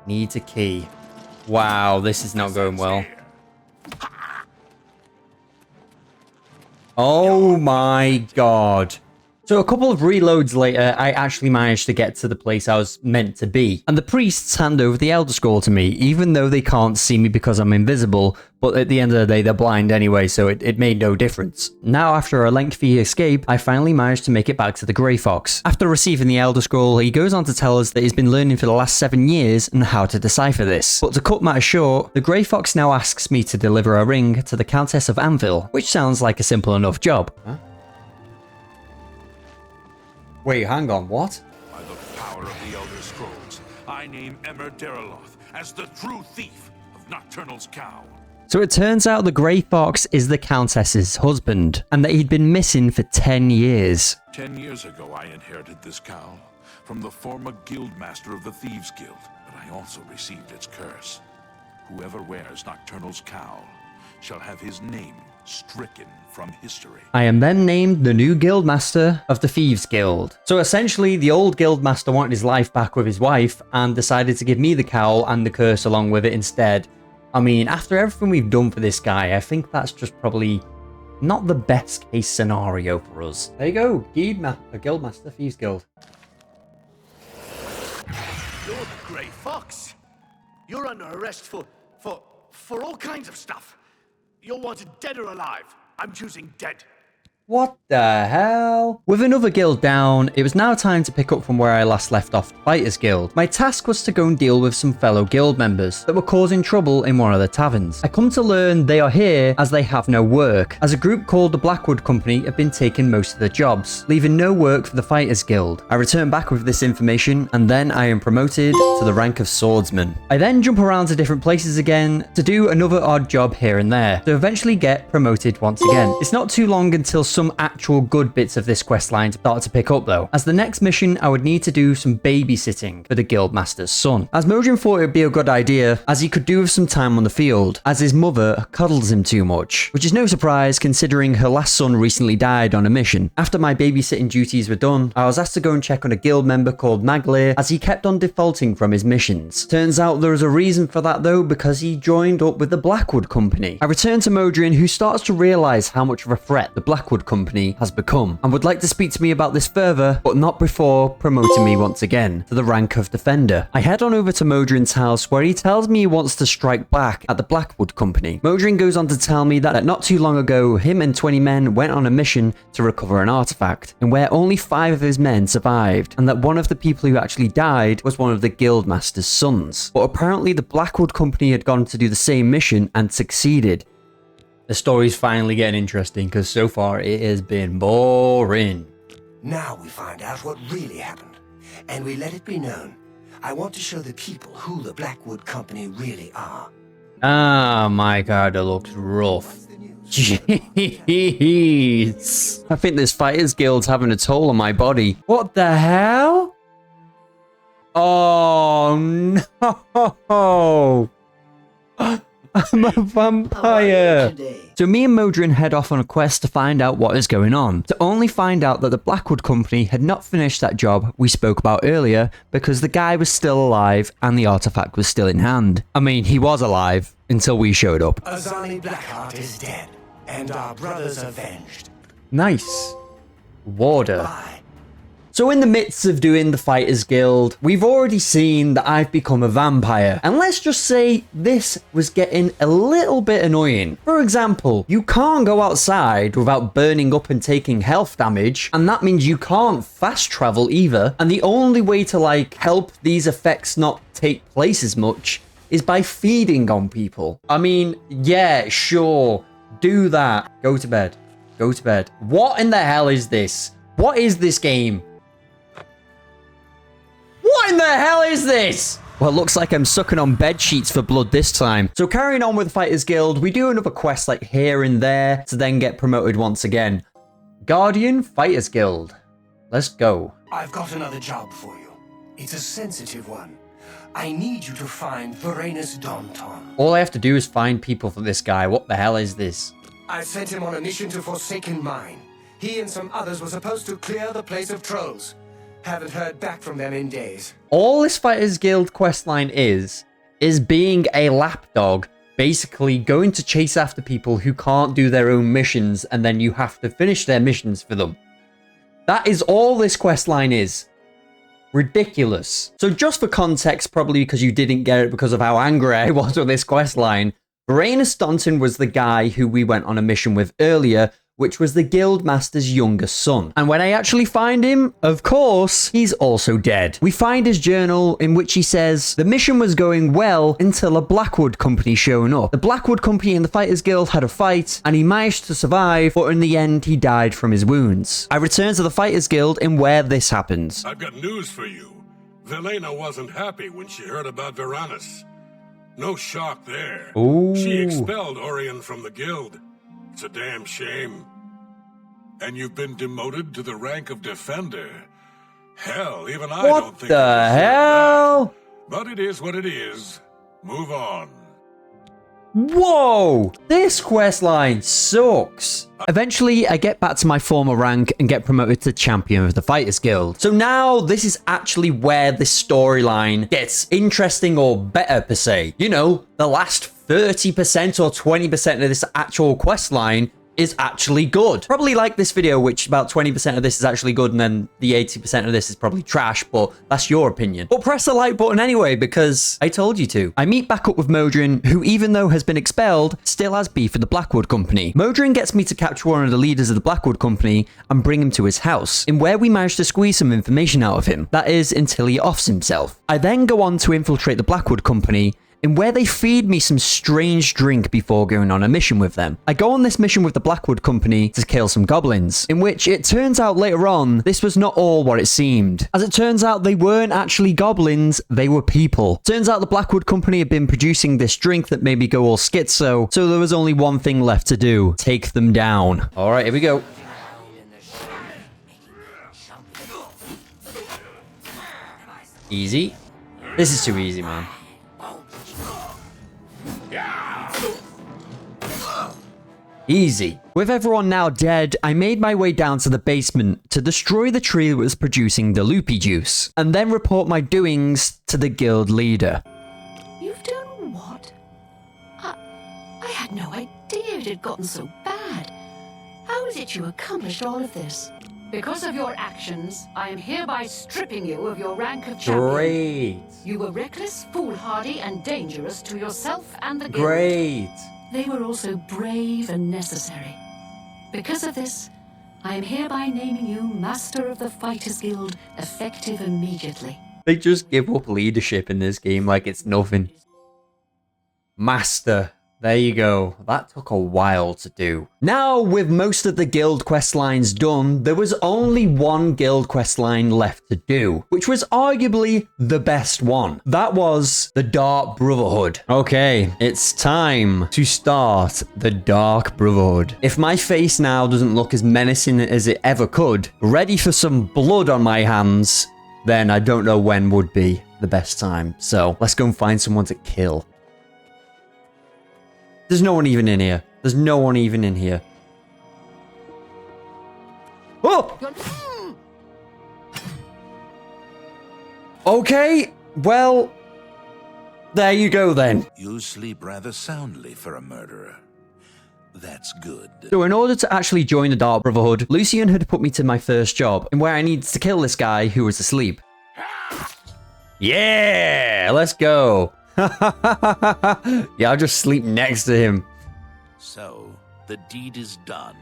Needs a key. Wow, this is not going well. Oh my god. So a couple of reloads later, I actually managed to get to the place I was meant to be. And the priests hand over the Elder Scroll to me, even though they can't see me because I'm invisible, but at the end of the day, they're blind anyway, so it made no difference. Now, after a lengthy escape, I finally managed to make it back to the Grey Fox. After receiving the Elder Scroll, he goes on to tell us that he's been learning for the last 7 years and how to decipher this. But to cut matters short, the Grey Fox now asks me to deliver a ring to the Countess of Anvil, which sounds like a simple enough job. Huh? Wait, hang on, what? By the power of the Elder Scrolls, I name Emmer Deraloth as the true thief of Nocturnal's Cowl. So it turns out the Grey Fox is the Countess's husband, and that he'd been missing for 10 years. 10 years ago, I inherited this cowl from the former guildmaster of the Thieves Guild, but I also received its curse. Whoever wears Nocturnal's Cowl shall have his name stricken from history. I am then named the new Guildmaster of the Thieves Guild. So essentially, the old Guildmaster wanted his life back with his wife and decided to give me the cowl and the curse along with it instead. I mean, after everything we've done for this guy, I think that's just probably not the best case scenario for us. There you go, Guildmaster, Thieves Guild. You're the Grey Fox. You're under arrest for all kinds of stuff. You're wanted dead or alive. I'm choosing dead. What the hell? With another guild down, it was now time to pick up from where I last left off the Fighters Guild. My task was to go and deal with some fellow guild members that were causing trouble in one of the taverns. I come to learn they are here as they have no work, as a group called the Blackwood Company have been taking most of the jobs, leaving no work for the Fighters Guild. I return back with this information, and then I am promoted to the rank of swordsman. I then jump around to different places again to do another odd job here and there, to eventually get promoted once again. It's not too long until some actual good bits of this questline start to pick up though, as the next mission I would need to do some babysitting for the Guildmaster's son. As Modrin thought it would be a good idea, as he could do with some time on the field, as his mother cuddles him too much, which is no surprise considering her last son recently died on a mission. After my babysitting duties were done, I was asked to go and check on a guild member called Maglir, as he kept on defaulting from his missions. Turns out there was a reason for that though, because he joined up with the Blackwood Company. I return to Modrin, who starts to realise how much of a threat the Blackwood Blackwood Company has become, and would like to speak to me about this further, but not before promoting me once again to the rank of Defender. I head on over to Modrin's house, where he tells me he wants to strike back at the Blackwood Company. Modrin goes on to tell me that not too long ago, him and 20 men went on a mission to recover an artifact, and where only 5 of his men survived, and that one of the people who actually died was one of the Guildmaster's sons. But apparently the Blackwood Company had gone to do the same mission and succeeded. The story's finally getting interesting, because so far it has been boring. Now we find out what really happened, and we let it be known. I want to show the people who the Blackwood Company really are. Ah, my god, it looks rough. Jeez. I think this Fighters Guild's having a toll on my body. What the hell? Oh, no. I'm a vampire. So me and Modrin head off on a quest to find out what is going on, to only find out that the Blackwood Company had not finished that job we spoke about earlier because the guy was still alive and the artifact was still in hand. I mean, he was alive until we showed up. Azani Blackheart is dead, and our brothers avenged. Nice. Warder. So in the midst of doing the Fighters Guild, we've already seen that I've become a vampire. And let's just say this was getting a little bit annoying. For example, you can't go outside without burning up and taking health damage, and that means you can't fast travel either. And the only way to like help these effects not take place as much is by feeding on people. I mean, yeah, sure, do that. Go to bed. Go to bed. What in the hell is this? What is this game? What in the hell is this? Well, it looks like I'm sucking on bed sheets for blood this time. So carrying on with Fighters Guild, we do another quest like here and there to then get promoted once again. Guardian Fighters Guild. Let's go. I've got another job for you. It's a sensitive one. I need you to find Varanus Daunton. All I have to do is find people for this guy. What the hell is this? I sent him on a mission to Forsaken Mine. He and some others were supposed to clear the place of trolls. Haven't heard back from them in days. All this Fighters Guild questline is being a lapdog, basically going to chase after people who can't do their own missions, and then you have to finish their missions for them. That is all this questline is. Ridiculous. So just for context, probably because you didn't get it because of how angry I was with this questline, Varanus Daunton was the guy who we went on a mission with earlier, which was the Guildmaster's younger son. And when I actually find him, of course, he's also dead. We find his journal in which he says, the mission was going well until a Blackwood Company shown up. The Blackwood Company and the Fighters Guild had a fight, and he managed to survive, but in the end, he died from his wounds. I return to the Fighters Guild in where this happens. I've got news for you. Velena wasn't happy when she heard about Varanus. No shock there. Ooh. She expelled Orion from the guild. It's a damn shame. And you've been demoted to the rank of Defender. Hell, even I don't think... What the hell? That. But it is what it is. Move on. Whoa! This questline sucks. Eventually, I get back to my former rank and get promoted to Champion of the Fighters Guild. So now, this is actually where this storyline gets interesting or better, per se. You know, the last 30% or 20% of this actual questline is actually good. Probably like this video, which about 20% of this is actually good, and then the 80% of this is probably trash, but that's your opinion. But press the like button anyway, because I told you to. I meet back up with Modrin, who even though has been expelled, still has beef with the Blackwood Company. Modrin gets me to capture one of the leaders of the Blackwood Company and bring him to his house, in where we manage to squeeze some information out of him. That is, until he offs himself. I then go on to infiltrate the Blackwood Company, in where they feed me some strange drink before going on a mission with them. I go on this mission with the Blackwood Company to kill some goblins, in which it turns out later on, this was not all what it seemed. As it turns out, they weren't actually goblins, they were people. Turns out the Blackwood Company had been producing this drink that made me go all schizo, so there was only one thing left to do: take them down. All right, here we go. Easy. This is too easy, man. Easy. With everyone now dead, I made my way down to the basement to destroy the tree that was producing the loopy juice, and then report my doings to the guild leader. You've done what? I had no idea it had gotten so bad. How How is it you accomplished all of this? Because of your actions, I am hereby stripping you of your rank of champion. Great. You were reckless, foolhardy, and dangerous to yourself and the guild. Great. They were also brave and necessary. Because of this, I am hereby naming you Master of the Fighters Guild, effective immediately. They just give up leadership in this game like it's nothing. Master. There you go. That took a while to do. Now, with most of the guild quest lines done, there was only one guild quest line left to do, which was arguably the best one. That was the Dark Brotherhood. Okay, it's time to start the Dark Brotherhood. If my face now doesn't look as menacing as it ever could, ready for some blood on my hands, then I don't know when would be the best time. So let's go and find someone to kill. There's no one even in here. There's no one even in here. Oh! Okay, well, there you go then. You sleep rather soundly for a murderer. That's good. So in order to actually join the Dark Brotherhood, Lucian had put me to my first job, and where I needed to kill this guy who was asleep. Yeah, let's go. Yeah, I'll just sleep next to him. So, the deed is done.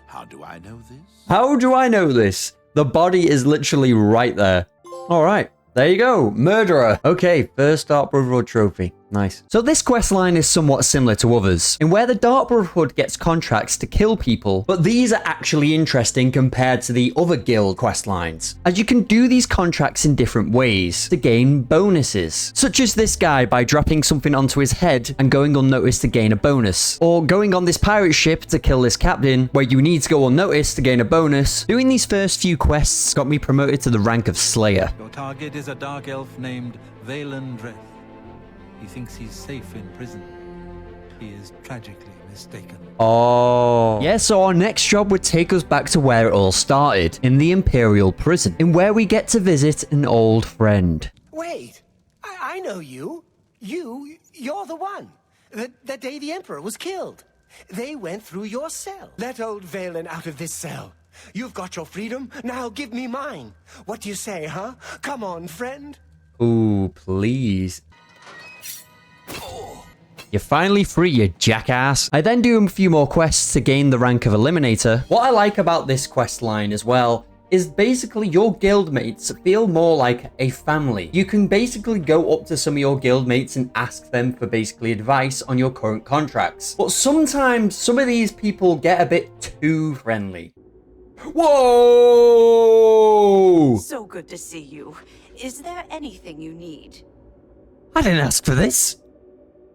How do I know this? How do I know this? The body is literally right there. All right. There you go, murderer. Okay, first Dark Brotherhood trophy. Nice. So this quest line is somewhat similar to others, in where the Dark Brotherhood gets contracts to kill people, but these are actually interesting compared to the other guild quest lines, as you can do these contracts in different ways to gain bonuses, such as this guy by dropping something onto his head and going unnoticed to gain a bonus, or going on this pirate ship to kill this captain, where you need to go unnoticed to gain a bonus. Doing these first few quests got me promoted to the rank of Slayer. Your target is a dark elf named Valen Dreth. He thinks he's safe in prison. He is tragically mistaken. Oh. Yeah, so our next job would take us back to where it all started, in the Imperial Prison, in where we get to visit an old friend. Wait, I know you. You're the one. The day the Emperor was killed. They went through your cell. Let old Valen out of this cell. You've got your freedom, now give me mine. What do you say, huh? Come on, friend. Ooh, please. You're finally free, you jackass. I then do a few more quests to gain the rank of Eliminator. What I like about this quest line as well is basically your guildmates feel more like a family. You can basically go up to some of your guildmates and ask them for basically advice on your current contracts. But sometimes some of these people get a bit too friendly. Whoa! So good to see you. Is there anything you need? I didn't ask for this.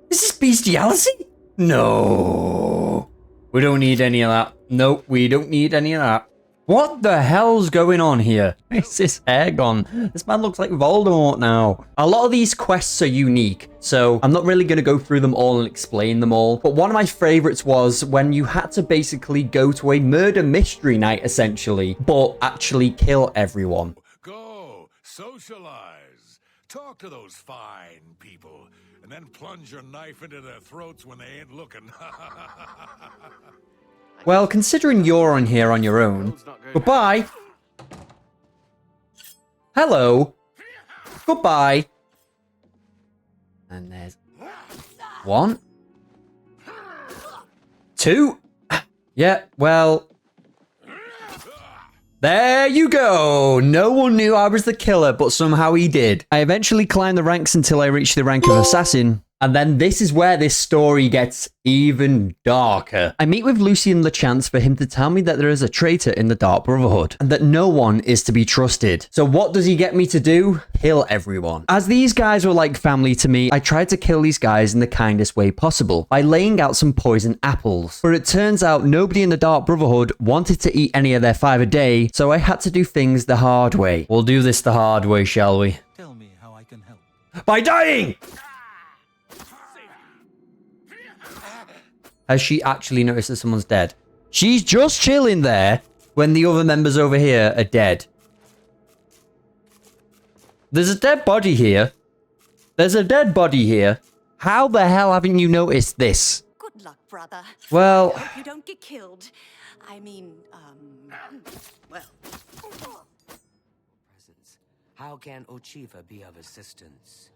Is this bestiality? No. We don't need any of that. Nope, we don't need any of that. What the hell's going on here? Is his hair gone? This man looks like Voldemort now. A lot of these quests are unique, so I'm not really going to go through them all and explain them all. But one of my favorites was when you had to basically go to a murder mystery night, essentially, but actually kill everyone. Go, socialize, talk to those fine people, and then plunge your knife into their throats when they ain't looking. Well, considering you're on here on your own, goodbye. Hello. Goodbye. And there's 1, 2. Yeah, well, there you go. No one knew I was the killer, but somehow he did. I eventually climbed the ranks until I reached the rank of assassin. And then this is where this story gets even darker. I meet with Lucian LeChance for him to tell me that there is a traitor in the Dark Brotherhood and that no one is to be trusted. So what does he get me to do? Kill everyone. As these guys were like family to me, I tried to kill these guys in the kindest way possible by laying out some poison apples. But it turns out nobody in the Dark Brotherhood wanted to eat any of their 5 a day, so I had to do things the hard way. We'll do this the hard way, shall we? Tell me how I can help. By dying! Has she actually noticed that someone's dead? She's just chilling there when the other members over here are dead. There's a dead body here. There's a dead body here. How the hell haven't you noticed this? Good luck, brother. Well, I hope you don't get killed. I mean, well. Presence. How can Ochiva be of assistance?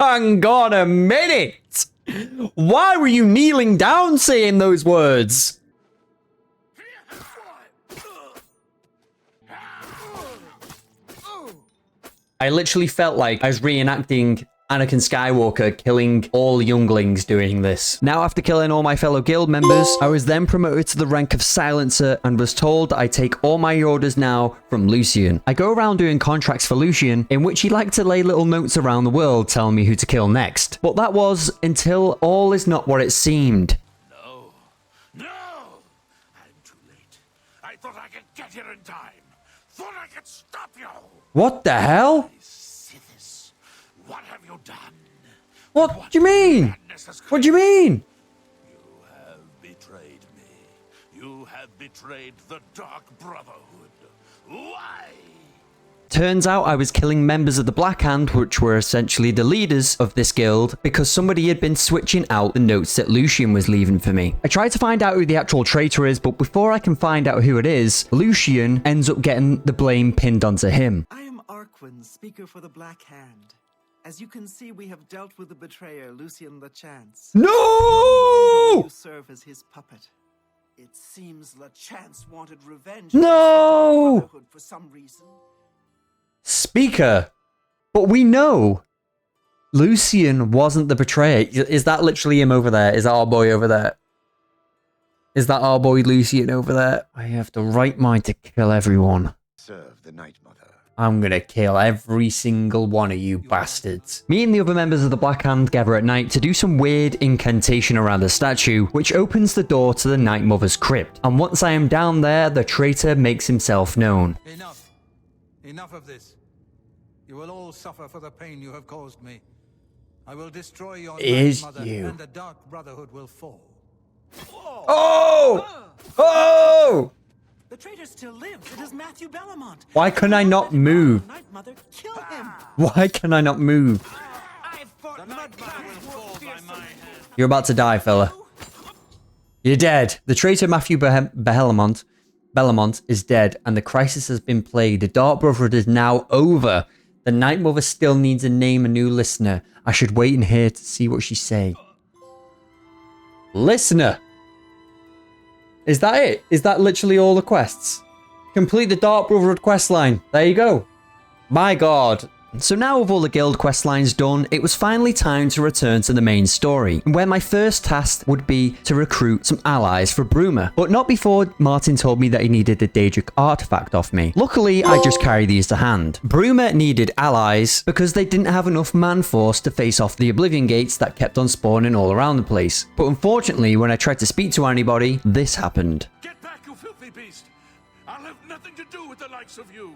hang on a minute. Why were you kneeling down saying those words? I literally felt like I was reenacting Anakin Skywalker killing all younglings doing this. Now, after killing all my fellow guild members, I was then promoted to the rank of Silencer and was told I take all my orders now from Lucian. I go around doing contracts for Lucian, in which he liked to lay little notes around the world telling me who to kill next. But that was until all is not what it seemed. No! I'm too late. I thought I could get here in time. Thought I could stop you. What the hell? Sithis, what have you done? What do you mean? What do you mean? You have betrayed me. You have betrayed the Dark Brotherhood. Why? Turns out I was killing members of the Black Hand, which were essentially the leaders of this guild, because somebody had been switching out the notes that Lucian was leaving for me. I tried to find out who the actual traitor is, but before I can find out who it is, Lucian ends up getting the blame pinned onto him. I am Arquin, speaker for the Black Hand. As you can see, we have dealt with the betrayer, Lucian LeChance. No! You serve as his puppet. It seems LeChance wanted revenge. No! For some reason. Speaker. But we know Lucian wasn't the betrayer. Is that literally him over there? Is that our boy over there? Is that our boy Lucian over there? I have the right mind to kill everyone. Serve the Night Mother. I'm gonna kill every single one of you bastards. Me and the other members of the Black Hand gather at night to do some weird incantation around the statue, which opens the door to the Night Mother's crypt. And once I am down there, the traitor makes himself known. Enough. Enough of this. You will all suffer for the pain you have caused me. I will destroy your Night Mother, and the Dark Brotherhood will fall. Oh! Oh! The traitor still lives. It is Matthew Bellamont. Why can I not move? Night Mother, kill him. Why can I not move? You're about to die, fella. You're dead. The traitor Matthew Bellamont is dead, and the crisis has been played. The Dark Brotherhood is now over. The Night Mother still needs to name a new listener. I should wait in here to see what she say. Listener. Is that it? Is that literally all the quests? Complete the Dark Brotherhood questline. There you go. My god. So now with all the guild questlines done, it was finally time to return to the main story, where my first task would be to recruit some allies for Bruma, but not before Martin told me that he needed a Daedric artifact off me. Luckily, I just carried these to hand. Bruma needed allies because they didn't have enough man force to face off the Oblivion gates that kept on spawning all around the place. But unfortunately, when I tried to speak to anybody, this happened. Get back, you filthy beast! I'll have nothing to do with the likes of you!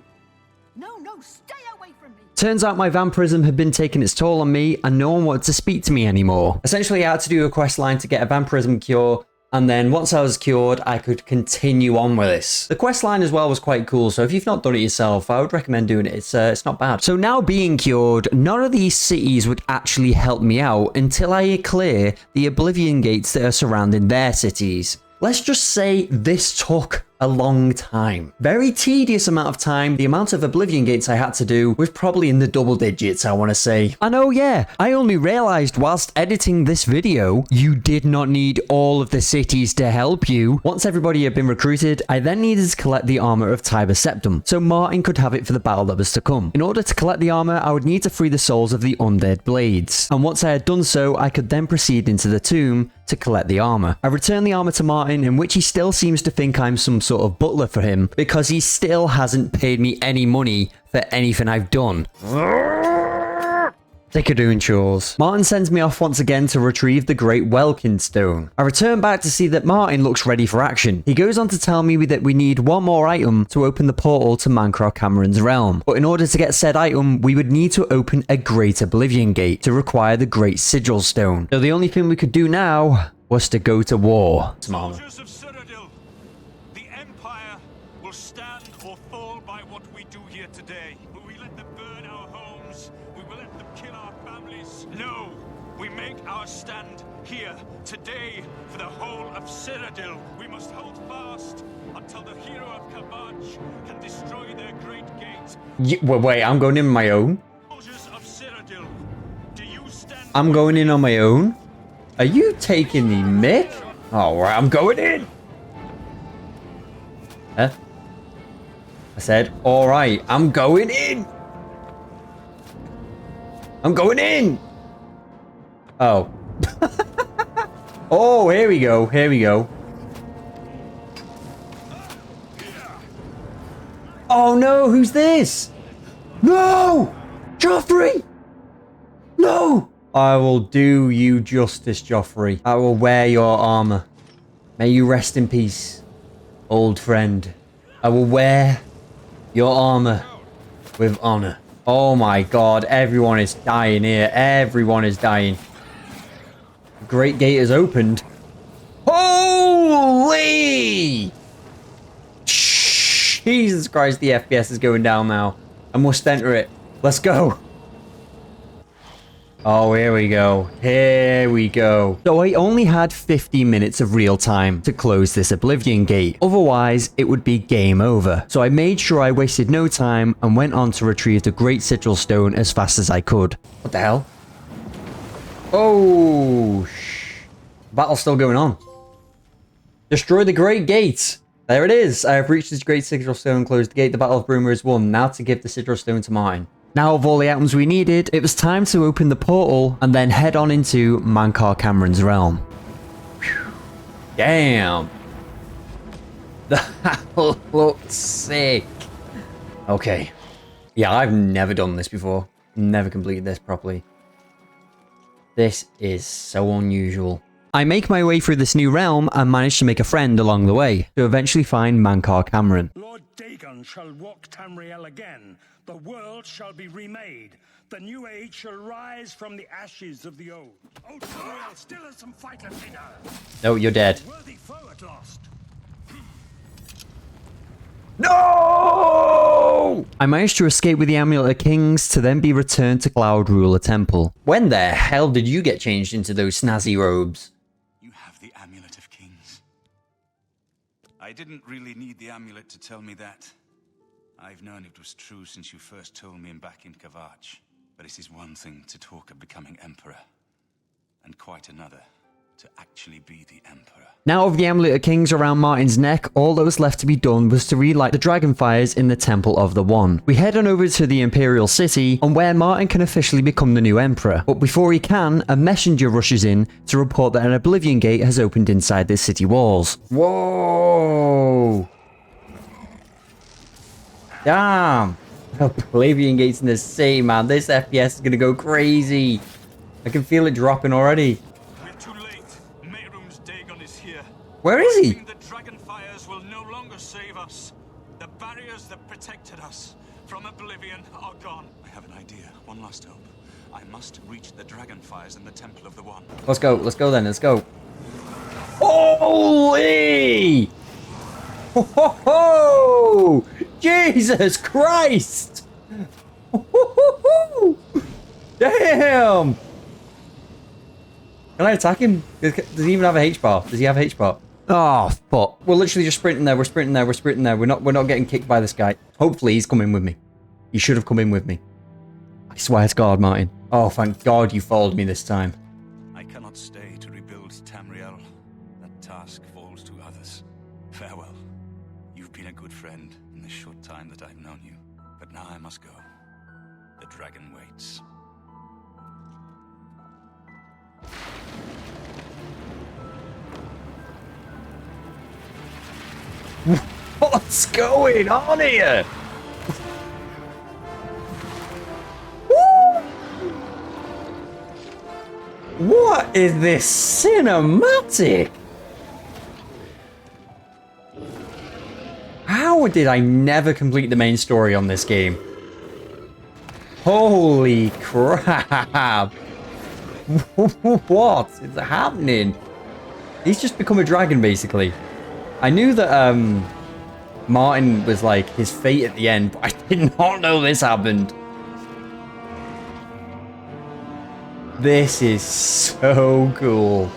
No, stay away from me! Turns out my vampirism had been taking its toll on me and no one wanted to speak to me anymore. Essentially, I had to do a quest line to get a vampirism cure, and then once I was cured, I could continue on with this. The quest line as well was quite cool, so if you've not done it yourself, I would recommend doing it. It's not bad. So now being cured, none of these cities would actually help me out until I clear the Oblivion gates that are surrounding their cities. Let's just say this took a long time. Very tedious amount of time. The amount of Oblivion gates I had to do was probably in the double digits, I want to say. And oh yeah, I only realized whilst editing this video, you did not need all of the cities to help you. Once everybody had been recruited, I then needed to collect the armor of Tiber Septum, so Martin could have it for the battle that was to come. In order to collect the armor, I would need to free the souls of the undead blades. And once I had done so, I could then proceed into the tomb to collect the armor. I returned the armor to Martin, in which he still seems to think I'm some sort of butler for him, because he still hasn't paid me any money for anything I've done. Sick of doing chores. Martin sends me off once again to retrieve the Great Welkin Stone. I return back to see that Martin looks ready for action. He goes on to tell me that we need one more item to open the portal to Mancroft Cameron's realm. But in order to get said item, we would need to open a Great Oblivion Gate to require the Great Sigil Stone. So the only thing we could do now was to go to war. Soldiers of Cyrodiil, the Empire will stand or fall by what we do here today. Will we let them burn our homes? Will we let them kill our families? No! We make our stand here today for the whole of Cyrodiil. We must hold fast until the hero of Kavach can destroy their great gate. Wait, I'm going in on my own? Soldiers of Cyrodiil, do you stand? I'm going in on my own? Are you taking the mick? Alright, I'm going in! Huh? I said, alright, I'm going in! I'm going in! Oh. Oh, here we go, here we go. Oh no, who's this? No! Joffrey! No! I will do you justice, Joffrey. I will wear your armor. May you rest in peace, old friend. I will wear your armor with honor. Oh my god, everyone is dying here. Everyone is dying. The Great Gate has opened. Holy! Jesus Christ, the FPS is going down now. I must enter it. Let's go. Oh, here we go. Here we go. So I only had 50 minutes of real time to close this Oblivion Gate. Otherwise, it would be game over. So I made sure I wasted no time and went on to retrieve the Great Sigil Stone as fast as I could. What the hell? Oh, battle's still going on. Destroy the Great Gate. There it is. I have reached this Great Sigil Stone, closed the gate. The Battle of Bruma is won. Now to give the Sigil Stone to mine. Now with all the items we needed, it was time to open the portal and then head on into Mankar Cameron's realm. Whew. Damn. That looks sick. Okay. Yeah, I've never done this before. Never completed this properly. This is so unusual. I make my way through this new realm and manage to make a friend along the way, to eventually find Mankar Cameron. Lord Dagon shall walk Tamriel again. The world shall be remade. The new age shall rise from the ashes of the old. Oh, Tamriel still has some fight left in her. No, you're dead. Worthy foe at last. No! I managed to escape with the Amulet of Kings to then be returned to Cloud Ruler Temple. When the hell did you get changed into those snazzy robes? You have the Amulet of Kings. I didn't really need the amulet to tell me that. I've known it was true since you first told me back in Kavach. But it is one thing to talk of becoming Emperor, and quite another to actually be the Emperor. Now with the Amulet of Kings around Martin's neck, all that was left to be done was to relight the dragon fires in the Temple of the One. We head on over to the Imperial City, on where Martin can officially become the new Emperor. But before he can, a messenger rushes in to report that an Oblivion Gate has opened inside the city walls. Whoa! Damn! Oblivion Gate's in the city, man. This FPS is gonna go crazy. I can feel it dropping already. We're too late. Mehrum's Dagon is here. Where is he? The dragon fires will no longer save us. The barriers that protected us from Oblivion are gone. I have an idea. One last hope. I must reach the dragon fires in the Temple of the One. Let's go then, let's go. Holy! Ho ho ho! Jesus Christ! Ho ho ho! Damn! Can I attack him? Does he even have a H bar? Does he have a H bar? Oh, fuck. We're literally just sprinting there. We're sprinting there. We're sprinting there. We're not getting kicked by this guy. Hopefully he's coming with me. He should have come in with me. I swear to God, Martin. Oh, thank God you followed me this time. I cannot stay to rebuild Tamriel. That task falls to others. Farewell. You've been a good friend in the short time that I've known you. But now I must go. The dragon waits. What's going on here? What is this cinematic? How did I never complete the main story on this game? Holy crap. What is happening? He's just become a dragon, basically. I knew that Martin was like his fate at the end, but I did not know this happened. This is so cool.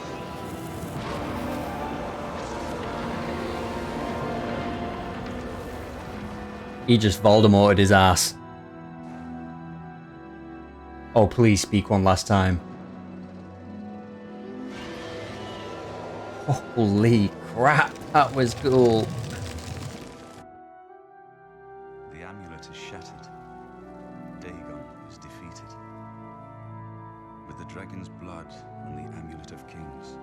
He just Voldemorted his ass. Oh, please speak one last time. Holy crap, that was cool. The amulet is shattered. Dagon is defeated. With the dragon's blood and the amulet of kings,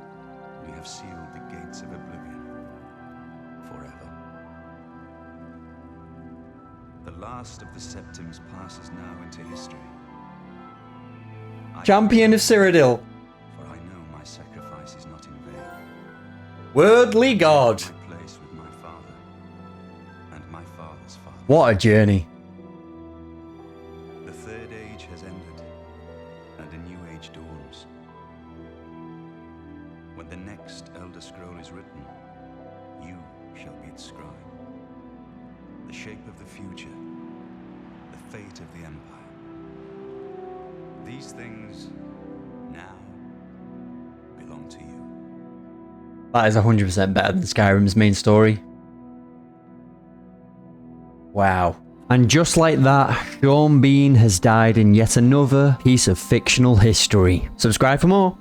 we have sealed the gates of Oblivion forever. The last of the Septims passes now into history. Champion of Cyrodiil. For I know my sacrifice is not in vain. Worldly God. My place with my father and my father's father. What a journey. The third age has ended, and a new age dawns. When the next Elder Scroll is written, you shall be its scribe. The shape of the future, the fate of the Empire. These things now belong to you. That is 100% better than Skyrim's main story. Wow. And just like that, Sean Bean has died in yet another piece of fictional history. Subscribe for more.